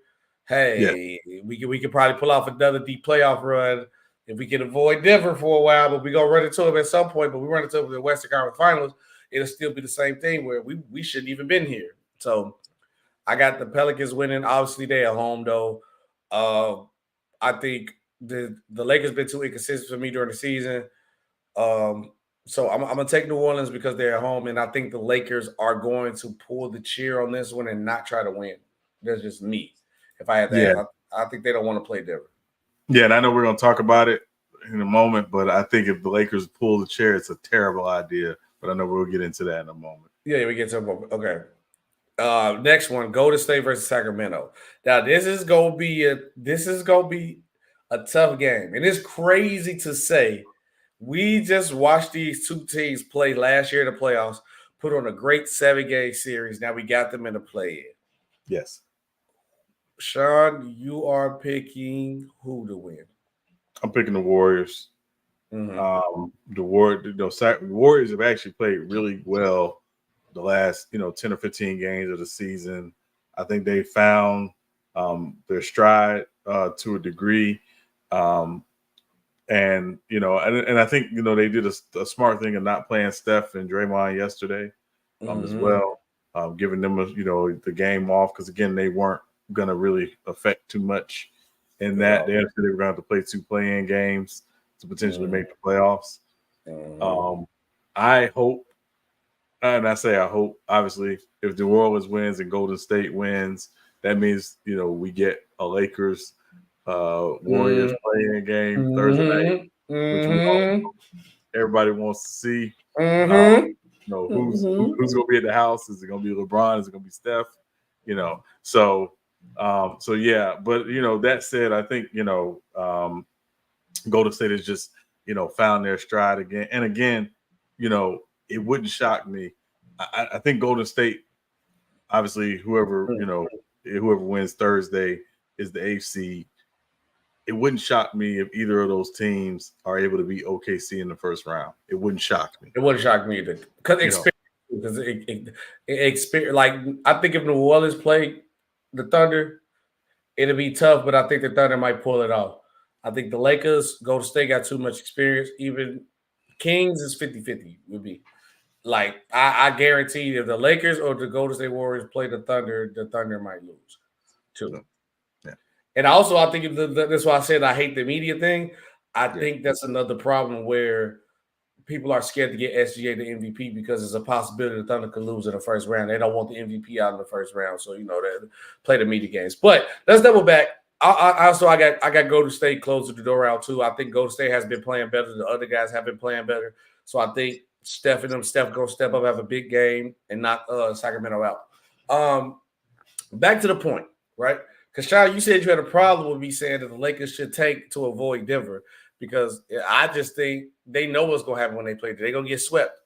Hey, we could probably pull off another deep playoff run if we can avoid Denver for a while, but we're gonna run into them at some point. But we run into them in the Western Conference Finals, it'll still be the same thing where we shouldn't even been here. So I got the Pelicans winning. Obviously, they at home though. I think the Lakers been too inconsistent for me during the season. So I'm gonna take New Orleans because they're at home, and I think the Lakers are going to pull the cheer on this one and not try to win. That's just me. If I had to add, I think they don't want to play Denver. Yeah, and I know we're gonna talk about it in a moment, but I think if the Lakers pull the chair, it's a terrible idea. But I know we'll get into that in a moment. Yeah, we get to it. Okay. Next one, Golden State versus Sacramento. Now this is gonna be a tough game, and it's crazy to say. We just watched these two teams play last year in the playoffs, put on a great 7-game series. Now we got them in the play-in. Yes. Sean, you are picking who to win? I'm picking the Warriors. Mm-hmm. The Warriors have actually played really well the last 10 or 15 games of the season. I think they found their stride to a degree. And I think they did a smart thing of not playing Steph and Draymond yesterday as well, giving them the game off because again they weren't going to really affect too much in that. They understood they were going to have to play 2 play-in games to potentially make the playoffs. I hope, and I say I hope, obviously, if New Orleans wins and Golden State wins, that means we get a Lakers. Warriors playing game Thursday night, which everybody wants to see. Who's going to be at the house? Is it going to be LeBron? Is it going to be Steph? So yeah. But that said, I think Golden State has just found their stride again, and again, it wouldn't shock me. I think Golden State, obviously, whoever wins Thursday is the 8th seed. It wouldn't shock me if either of those teams are able to beat OKC in the first round. It wouldn't shock me. It wouldn't shock me either. Because like I think if New Orleans played the Thunder, it'll be tough, but I think the Thunder might pull it off. I think the Lakers, Golden State got too much experience. Even Kings is 50-50 would be. Like, I guarantee if the Lakers or the Golden State Warriors play the Thunder might lose too. And also, I think that's why I said I hate the media thing. I think that's another problem where people are scared to get SGA the MVP because there's a possibility the Thunder could lose in the first round. They don't want the MVP out in the first round, so they play the media games. But let's double back. I got Golden State closing the door out too. I think Golden State has been playing better. The other guys have been playing better. So I think Steph gonna step up, have a big game, and knock Sacramento out. Back to the point, right? Because, Shai, you said you had a problem with me saying that the Lakers should tank to avoid Denver because I just think they know what's going to happen when they play. They're going to get swept.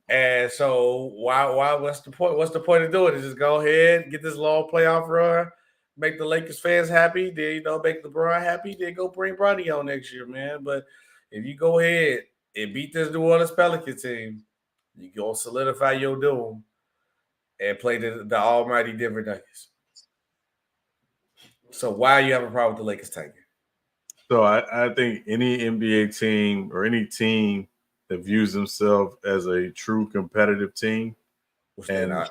And so why? What's the point? What's the point of doing it? Just go ahead, get this long playoff run, make the Lakers fans happy, then, make LeBron happy, then go bring Bronny on next year, man. But if you go ahead and beat this New Orleans Pelicans team, you're going to solidify your doom and play the almighty Denver Nuggets. So why you have a problem with the Lakers tanking? So I think any NBA team or any team that views themselves as a true competitive team, and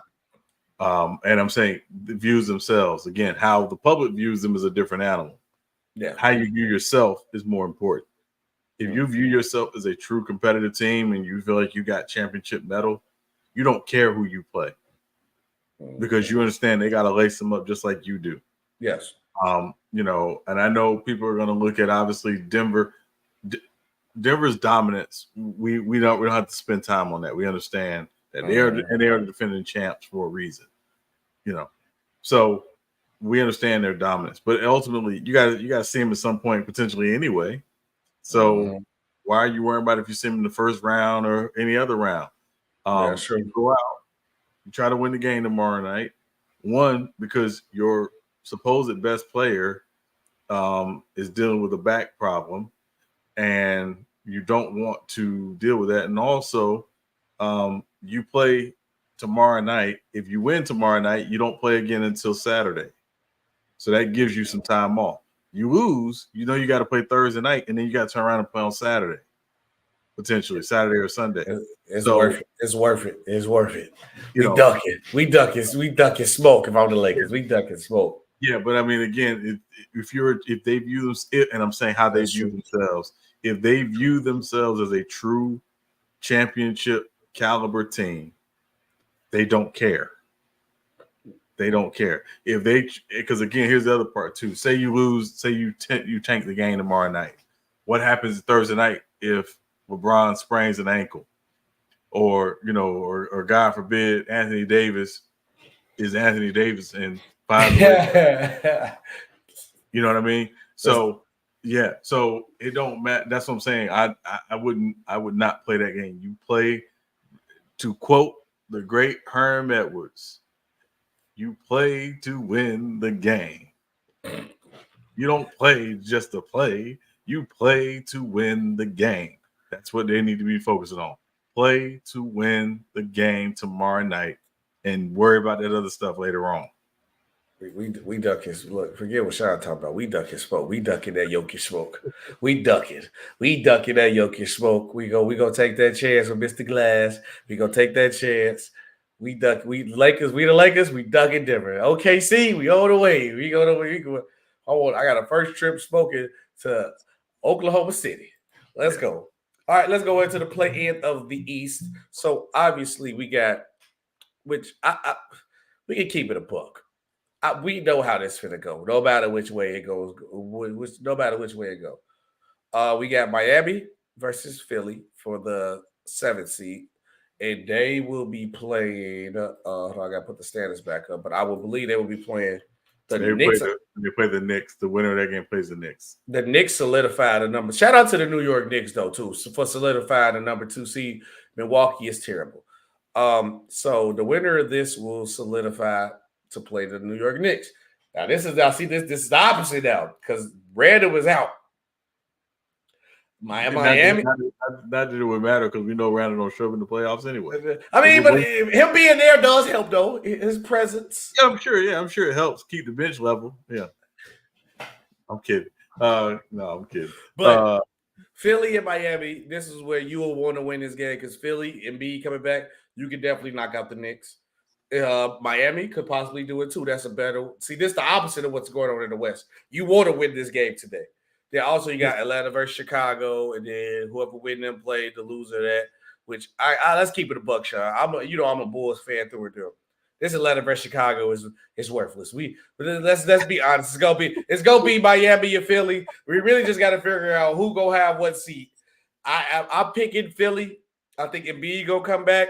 I'm saying views themselves, again, how the public views them is a different animal. Yeah. How you view yourself is more important. If you view yourself as a true competitive team and you feel like you got championship medal, you don't care who you play because you understand they got to lace them up just like you do. Yes. You know, and I know people are going to look at obviously Denver's dominance. We don't have to spend time on that. We understand that they are the defending champs for a reason. You know, so we understand their dominance, but ultimately you got to see them at some point potentially anyway. So why are you worrying about if you see them in the first round or any other round? Sure. You go out, you try to win the game tomorrow night. One, because your supposed best player is dealing with a back problem, and you don't want to deal with that. And also, you play tomorrow night. If you win tomorrow night, you don't play again until Saturday. So that gives you some time off. You lose, you know you got to play Thursday night, and then you got to turn around and play on Saturday, potentially Saturday or Sunday. It's worth it. It's worth it. It's worth it. We ducking smoke if I'm the Lakers. We ducking smoke. Yeah, but I mean, again, if they view them, and I'm saying how they view themselves, if they view themselves as a true championship caliber team, they don't care. They don't care because again, here's the other part too. Say you lose, say you tank the game tomorrow night. What happens Thursday night if LeBron sprains an ankle, or God forbid Anthony Davis is Anthony Davis and finds a way. You know what I mean? So yeah, so it don't matter. That's what I'm saying. I would not play that game. You play, to quote the great Herm Edwards, you play to win the game. You don't play just to play. You play to win the game. That's what they need to be focusing on. Play to win the game tomorrow night and worry about that other stuff later on. We ducking. Look, forget what Sean talking about. We ducking smoke. We ducking that Jokic smoke. We ducking that Jokic smoke. We go take that chance with Mr. Glass. We go take that chance. We duck. We the Lakers. We ducking different. OKC. We on the way. We go the way. I got a first trip smoking to Oklahoma City. Let's go. All right, let's go into the play-in of the East. So obviously we got, which we can keep it a buck. We know how this finna go. No matter which way it goes. No matter which way it go. We got Miami versus Philly for the 7th seed. And they will be playing. I gotta put the standings back up, but I will believe they will be playing the Knicks. They play the Knicks. The winner of that game plays the Knicks. The Knicks solidified the number. Shout out to the New York Knicks though too for solidifying the number 2 seed. Milwaukee is terrible. So the winner of this will solidify to play the New York Knicks. Now this is the opposite now because Randall was out. Miami. Not that it would matter because we know Randall don't show up in the playoffs anyway. I mean, but him being there does help though. His presence. Yeah, I'm sure it helps keep the bench level. Yeah. I'm kidding. No, I'm kidding. But Philly and Miami, this is where you will want to win this game because Philly and B coming back, you can definitely knock out the Knicks. Miami could possibly do it too. That's a better. See, this is the opposite of what's going on in the West. You want to win this game today. Then also you got Atlanta versus Chicago, and then whoever win them play the loser of that. Which let's keep it a buck, Sean. I'm a Bulls fan through and through. This Atlanta versus Chicago is worthless. Let's be honest. It's gonna be Miami or Philly. We really just got to figure out who gonna have what seat. I'm picking Philly. I think Embiid gonna come back,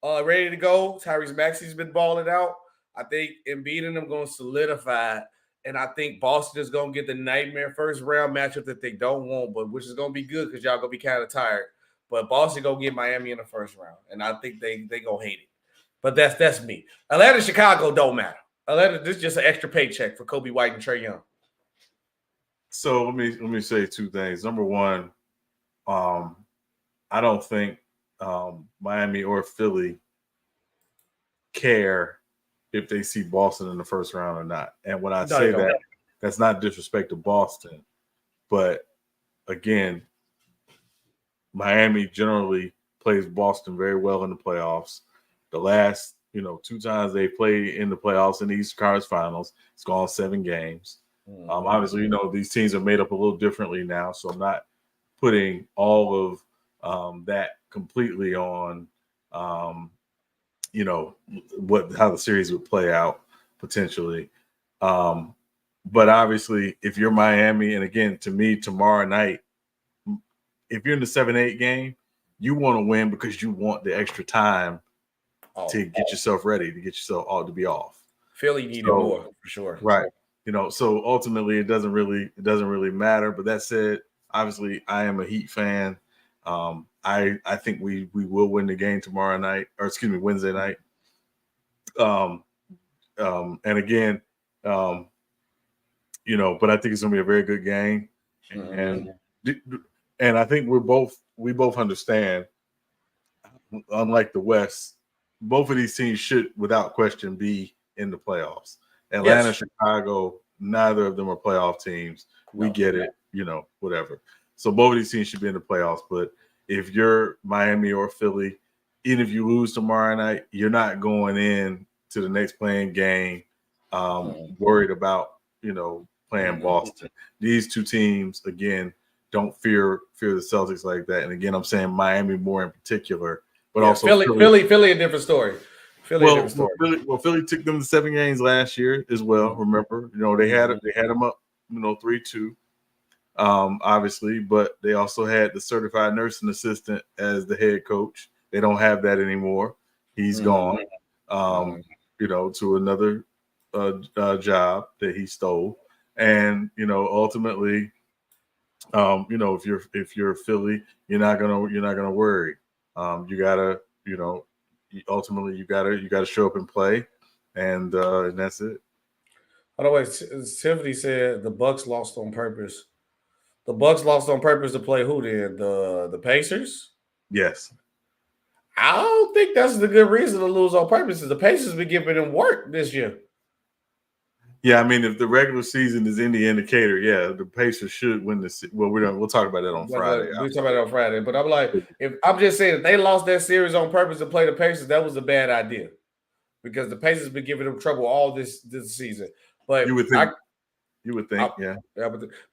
ready to go. Tyrese Maxey's been balling out. I think Embiid and them gonna solidify. And I think Boston is going to get the nightmare first round matchup that they don't want, but which is going to be good because y'all going to be kind of tired. But Boston going to get Miami in the first round, and I think they going to hate it. But that's me. Atlanta, Chicago don't matter. Atlanta, this is just an extra paycheck for Kobe White and Trae Young. So let me say two things. Number one, I don't think Miami or Philly care if they see Boston in the first round or not. And when I say that, that's not disrespect to Boston. But again, Miami generally plays Boston very well in the playoffs. The last, 2 times they played in the playoffs in the Eastern Conference Finals, it's gone 7 games. Obviously, these teams are made up a little differently now, so I'm not putting all of that completely on, how the series would play out potentially. But obviously, if you're Miami, and again, to me, tomorrow night, if you're in the 7-8 game, you want to win because you want the extra time to get yourself ready, to get yourself all to be off. Philly needed more for sure. Right. So ultimately it doesn't really matter. But that said, obviously I am a Heat fan. I think we will win the game tomorrow night, or excuse me, Wednesday night. And again, but I think it's gonna be a very good game. And I think we both understand, unlike the West, both of these teams should, without question, be in the playoffs. Atlanta, yes. Chicago, neither of them are playoff teams. We get it, whatever. So both of these teams should be in the playoffs. But if you're Miami or Philly, even if you lose tomorrow night, you're not going in to the next playing game worried about, playing Boston. These two teams, again, don't fear the Celtics like that. And again, I'm saying Miami more in particular. But also Philly, a different story. Philly took them to 7 games last year as well. Remember, they had them up, 3-2, obviously, but they also had the certified nursing assistant as the head coach. They don't have that anymore. He's gone, to another job that he stole, and ultimately, if you're Philly, you're not gonna worry. You gotta, ultimately you gotta show up and play, and that's it. By the way, Tiffany said the Bucks lost on purpose. The Bucks lost on purpose to play who then? The Pacers? Yes. I don't think that's the good reason to lose on purpose. The Pacers been giving them work this year. Yeah, I mean, if the regular season is any indicator, the Pacers should win this. Well, we'll talk about that on Friday. We'll talk about it on Friday. But I'm like, I'm just saying, if they lost that series on purpose to play the Pacers, that was a bad idea, because the Pacers been giving them trouble all this season. But you would think, yeah.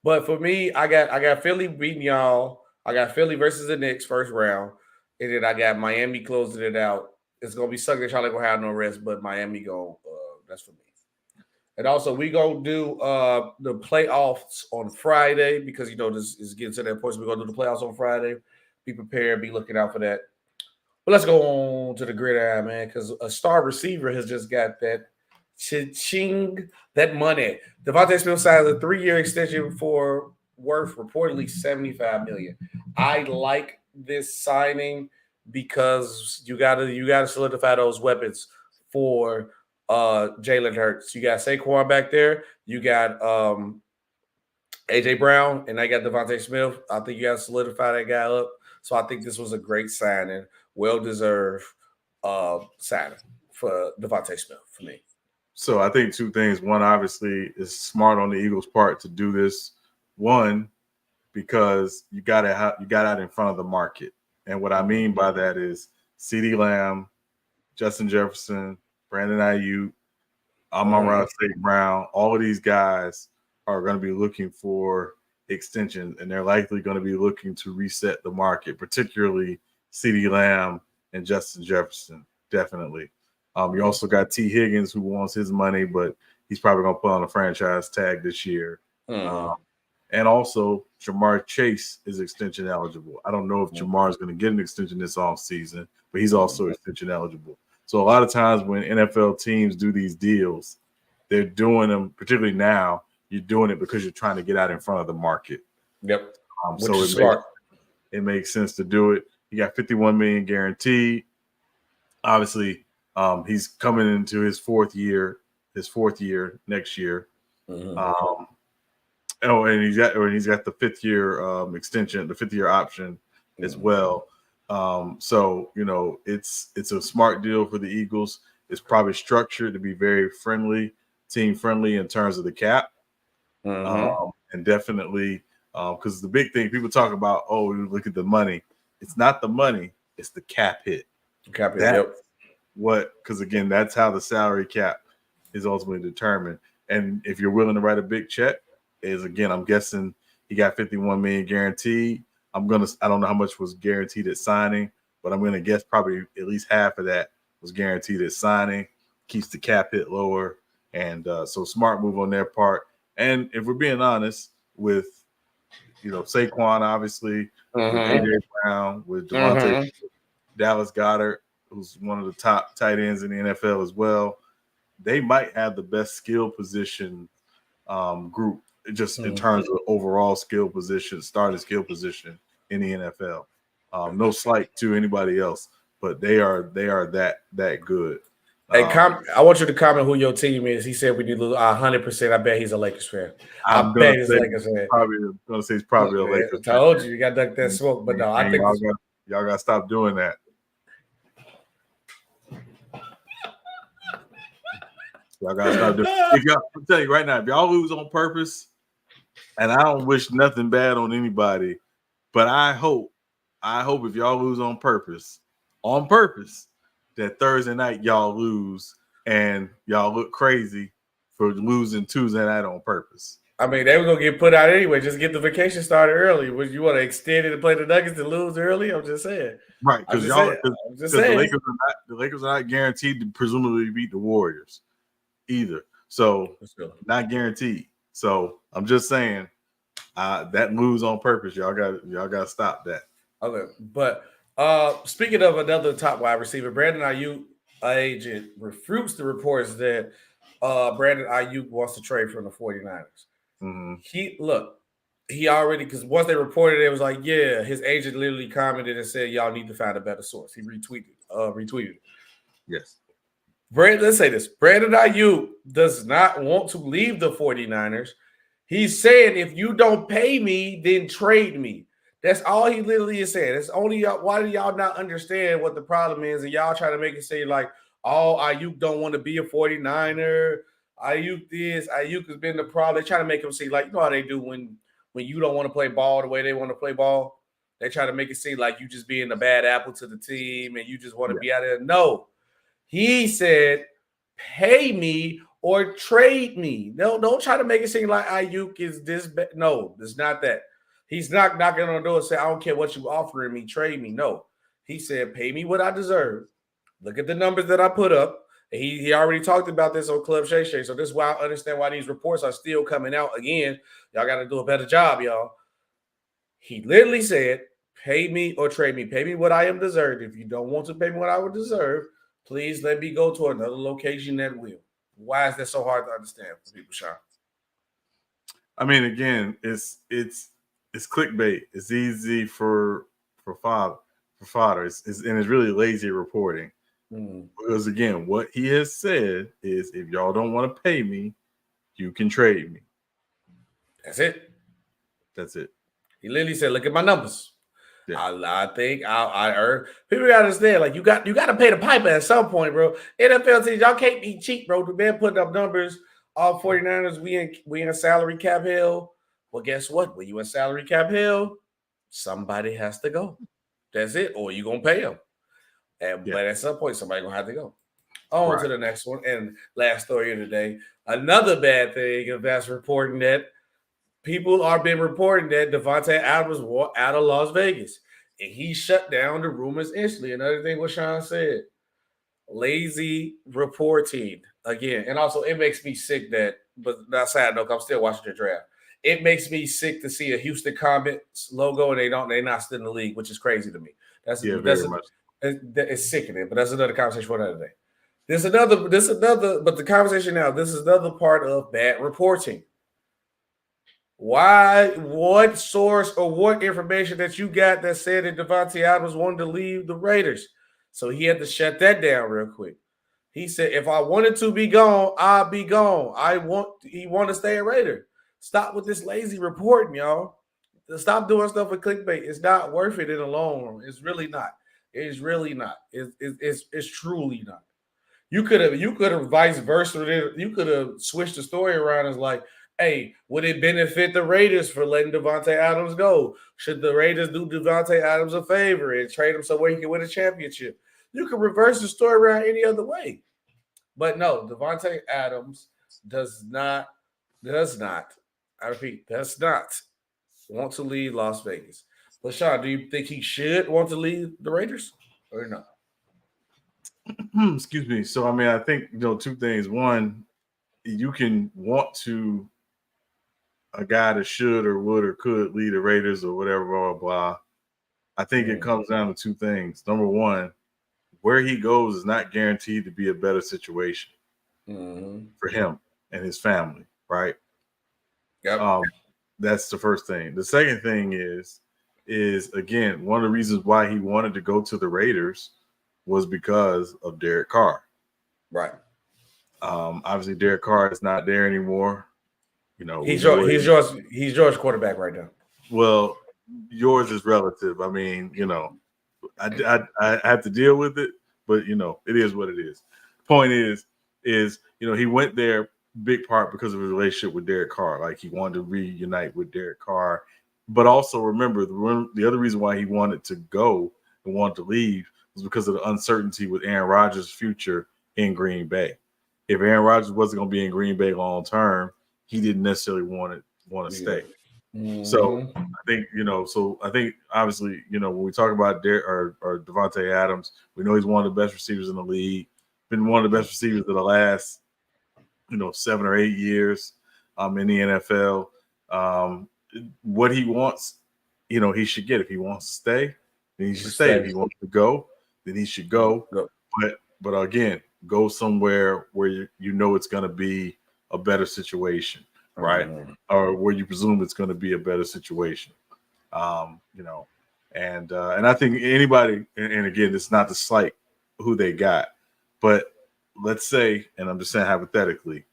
But for me, I got Philly beating y'all. I got Philly versus the Knicks first round, and then I got Miami closing it out. It's gonna be sucking. Charlie gonna have no rest, but Miami go. That's for me. And also, we gonna do the playoffs on Friday, because this is getting to that point. So we're gonna do the playoffs on Friday. Be prepared. Be looking out for that. But let's go on to the gridiron, man, because a star receiver has just got that cha-ching, that money. Devontae Smith signs a 3-year extension for worth reportedly $75 million. I like this signing because you gotta solidify those weapons for Jalen Hurts. You got Saquon back there. You got AJ Brown, and I got Devontae Smith. I think you got to solidify that guy up. So I think this was a great signing, well-deserved signing for Devontae Smith for me. So I think two things. One, obviously, is smart on the Eagles' part to do this. One, because you got out in front of the market. And what I mean by that is CeeDee Lamb, Justin Jefferson, Brandon Ayuk, Amon-Ra St. Brown, all of these guys are going to be looking for extensions, and they're likely going to be looking to reset the market, particularly CeeDee Lamb and Justin Jefferson, definitely. You also got T. Higgins, who wants his money, but he's probably going to put on a franchise tag this year. And also, Jamar Chase is extension eligible. I don't know if Jamar is going to get an extension this offseason, but he's also extension eligible. So a lot of times when NFL teams do these deals, they're doing them, particularly now, you're doing it because you're trying to get out in front of the market. Yep. So it makes sense to do it. You got $51 million guaranteed. Obviously, he's coming into his fourth year next year. And he's got the 5th year extension, the 5th year option as well. So it's a smart deal for the Eagles. It's probably structured to be very team friendly in terms of the cap. And definitely because the big thing people talk about, look at the money. It's not the money, it's the cap hit. Because again, that's how the salary cap is ultimately determined. And if you're willing to write a big check, I'm guessing he got $51 million guaranteed. I don't know how much was guaranteed at signing, but I'm going to guess probably at least half of that was guaranteed at signing. Keeps the cap hit lower. And so smart move on their part. And if we're being honest with, Saquon, obviously, with A.J. Brown, with Devontae, Dallas Goedert, who's one of the top tight ends in the NFL as well, they might have the best skill position group just in terms of overall skill position, starting skill position in the NFL. No slight to anybody else, but they are that good. Hey, I want you to comment who your team is. He said we need to lose 100%. I bet he's a Lakers fan. I bet he's a Lakers fan. Probably going to say he's probably a Lakers fan. I told you got to duck that smoke, but no, I think y'all got to stop doing that. Y'all got to stop doing. I'm telling you right now, if y'all lose on purpose, and I don't wish nothing bad on anybody, but I hope if y'all lose on purpose, that Thursday night y'all lose and y'all look crazy for losing Tuesday night on purpose. I mean, they were going to get put out anyway. Just get the vacation started early. Would you want to extend it and play the Nuggets and lose early? I'm just saying. Right, because the Lakers are not guaranteed to presumably beat the Warriors either. So not guaranteed. So I'm just saying that moves on purpose. Y'all got to stop that. Okay, but speaking of another top wide receiver, Brandon Ayuk agent refutes the reports that Brandon Ayuk wants to trade from the 49ers. Mm-hmm. He already, because once they reported it was like, yeah, his agent literally commented and said, y'all need to find a better source. He retweeted. Yes. Let's say this. Brandon Ayuk does not want to leave the 49ers. He's saying, if you don't pay me, then trade me. That's all he literally is saying. It's only y'all. Why do y'all not understand what the problem is? And y'all try to make it say like, oh, Ayuk don't want to be a 49er. Ayuk has been the problem. They try to make him see like, you know how they do when you don't want to play ball the way they want to play ball? They try to make it seem like you just being a bad apple to the team and you just want to be out there. No. He said, pay me or trade me. No, don't try to make it seem like Ayuk is this bad. No, it's not that. He's not knocking on the door and say, I don't care what you offering me, trade me. No. He said, pay me what I deserve. Look at the numbers that I put up. He already talked about this on Club Shay Shay. So this is why I understand why these reports are still coming out. Again, y'all got to do a better job, y'all. He literally said, pay me or trade me. Pay me what I am deserved. If you don't want to pay me what I would deserve, please let me go to another location that will. Why is that so hard to understand for people, Sean? I mean, again, it's clickbait. It's easy for fodder. And it's really lazy reporting. Because again, what he has said is, if y'all don't want to pay me, you can trade me. That's it. He literally said, "Look at my numbers." Yeah. I think I earn. People gotta understand, like you got to pay the piper at some point, bro. NFL teams, y'all can't be cheap, bro. The man putting up numbers. All 49ers, we in salary cap hell. Well, guess what? When you in salary cap hell, somebody has to go. That's it, or you gonna pay them. But at some point, somebody gonna have to go. On to the next one, and last story of the day. Another bad thing, if that's reporting that people are been reporting that Davante Adams walked out of Las Vegas, and he shut down the rumors instantly. Another thing what Sean said, lazy reporting again, and also it makes me sick that. But not sad though, I'm still watching the draft. It makes me sick to see a Houston Comets logo and they're not still in the league, which is crazy to me. Very much. It's sickening, but that's another conversation for another day. This is another, but the conversation now, this is another part of bad reporting. Why, what source or what information that you got that said that Davante Adams wanted to leave the Raiders? So he had to shut that down real quick. He said, if I wanted to be gone, I'll be gone. He want to stay a Raider. Stop with this lazy reporting, y'all. Stop doing stuff with clickbait. It's not worth it in the long run. It's really not. It's really not. It's truly not. You could have vice versa. You could have switched the story around as like, hey, would it benefit the Raiders for letting Davante Adams go? Should the Raiders do Davante Adams a favor and trade him somewhere he can win a championship? You could reverse the story around any other way. But no, Davante Adams does not, I repeat, does not want to leave Las Vegas. LaShawn, do you think he should want to leave the Raiders or not? Excuse me. So, I mean, I think, two things. One, you can want to a guy that should or would or could lead the Raiders or whatever, blah, blah, blah. I think it comes down to two things. Number one, where he goes is not guaranteed to be a better situation for him and his family, right? Yep. That's the first thing. The second thing is again, one of the reasons why he wanted to go to the Raiders was because of Derek Carr. Right. Obviously, Derek Carr is not there anymore. He's yours quarterback right now. Well, yours is relative. I mean, I have to deal with it, but it is what it is. Point is he went there big part because of his relationship with Derek Carr. Like, he wanted to reunite with Derek Carr, but also remember the other reason why he wanted to go and wanted to leave was because of the uncertainty with Aaron Rodgers' future in Green Bay. If Aaron Rodgers wasn't going to be in Green Bay long term, he didn't necessarily want to stay. So I think, I think obviously, when we talk about or Devontae Adams, we know he's one of the best receivers in the league, been one of the best receivers of the last, 7 or 8 years in the NFL. What he wants, he should get. If he wants to stay, then he should stay. If he wants to go, then he should go. But again, go somewhere where it's going to be a better situation, right? Or where you presume it's going to be a better situation. And I think anybody, and again, it's not to slight who they got, but let's say, and I'm just saying hypothetically,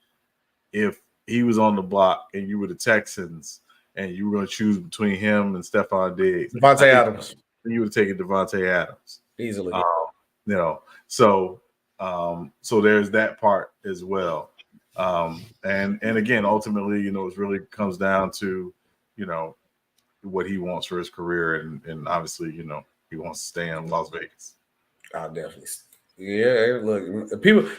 if he was on the block and you were the Texans and you were going to choose between him and Stephon Diggs, Devontae Adams, you would have taken Devontae Adams easily. So there's that part as well. And again, ultimately, it really comes down to, what he wants for his career. And obviously, he wants to stay in Las Vegas. I'll definitely. Yeah, look, people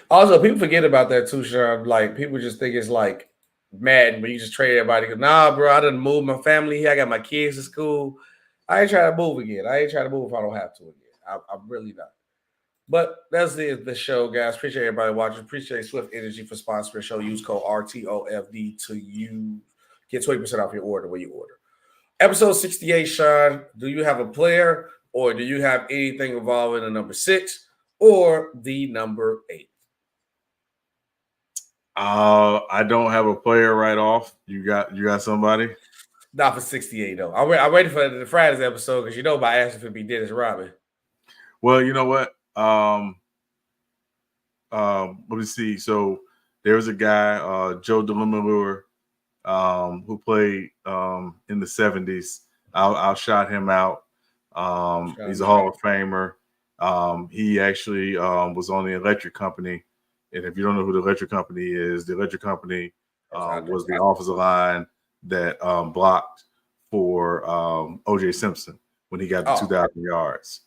forget about that too, Sean. Like, people just think it's like Madden, but you just trade everybody. Nah, bro, I done moved my family here. I got my kids to school. I ain't trying to move again. I ain't trying to move if I don't have to again. I'm really not. But that's the show, guys. Appreciate everybody watching. Appreciate Swift Energy for sponsoring the show. Use code RTOFD to get 20% off your order when you order. Episode 68, Sean, do you have a player or do you have anything involving the number 6 or the number 8? I don't have a player right off. You got somebody? Not for 68, though. I'm ready for the Friday's episode because my answer would be Dennis Rodman. Well, you know what? Let me see. So there was a guy, Joe DeLemelure, who played in the 70s. I'll shout him out. He's a Hall of Famer. He actually was on the Electric Company. And if you don't know who the Electric Company is, the Electric Company was the offensive line that blocked for O.J. Simpson when he got to 2,000 yards.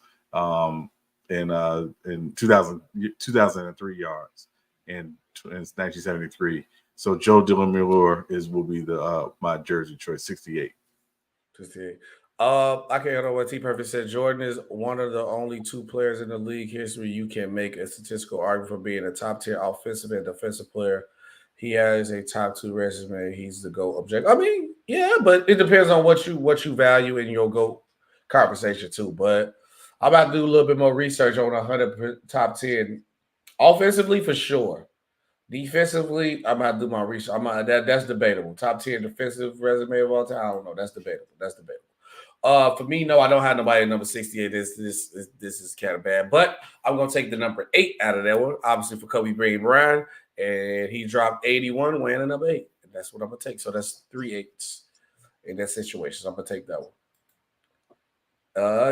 In 2003 yards in 1973. So Joe DeLemelure will be my jersey choice, 68. 68. I can't know what T Perfect said. Jordan is one of the only 2 players in the league history you can make a statistical argument for being a top tier offensive and defensive player. He has a top 2 resume. He's the GOAT object. I mean, yeah, but it depends on what you value in your GOAT conversation too. But I'm about to do a little bit more research on 100 top 10 offensively for sure. Defensively, I'm about to do my research. That's debatable. Top 10 defensive resume of all time. I don't know. That's debatable. For me, no, I don't have nobody at number 68. This is kind of bad, but I'm gonna take the number 8 out of that one. Obviously for Kobe Bryant, and he dropped 81 wearing a number 8, and that's what I'm gonna take. So that's 3 8s in that situation. So I'm gonna take that one.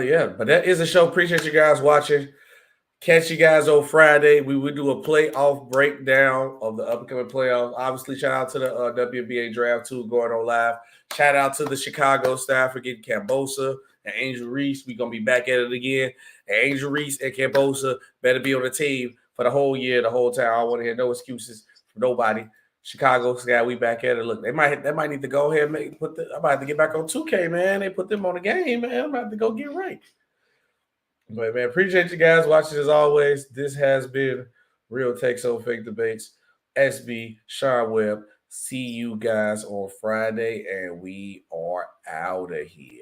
Yeah, but that is a show. Appreciate you guys watching. Catch you guys on Friday. We will do a playoff breakdown of the upcoming playoffs. Obviously, shout out to the WNBA draft too going on live. Shout out to the Chicago staff for getting Cambosa and Angel Reese. We're going to be back at it again. And Angel Reese and Cambosa better be on the team for the whole year, the whole time. I don't want to hear no excuses from nobody. Chicago Sky, we back at it. Look, they might need to go ahead and I'm about to get back on 2K, man. They put them on the game, man. I'm about to go get right. But man, appreciate you guys watching as always. This has been Real Takes Over Fake Debates. SB, Sean Webb. See you guys on Friday, and we are out of here.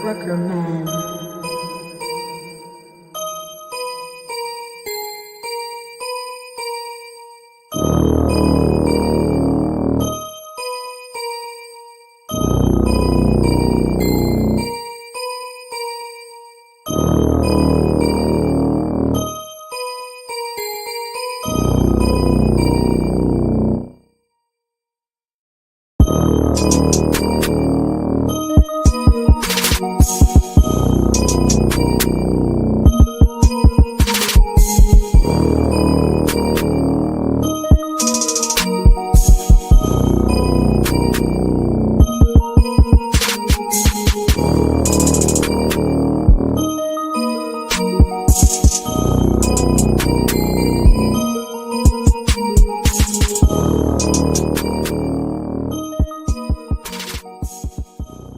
Rucker Man.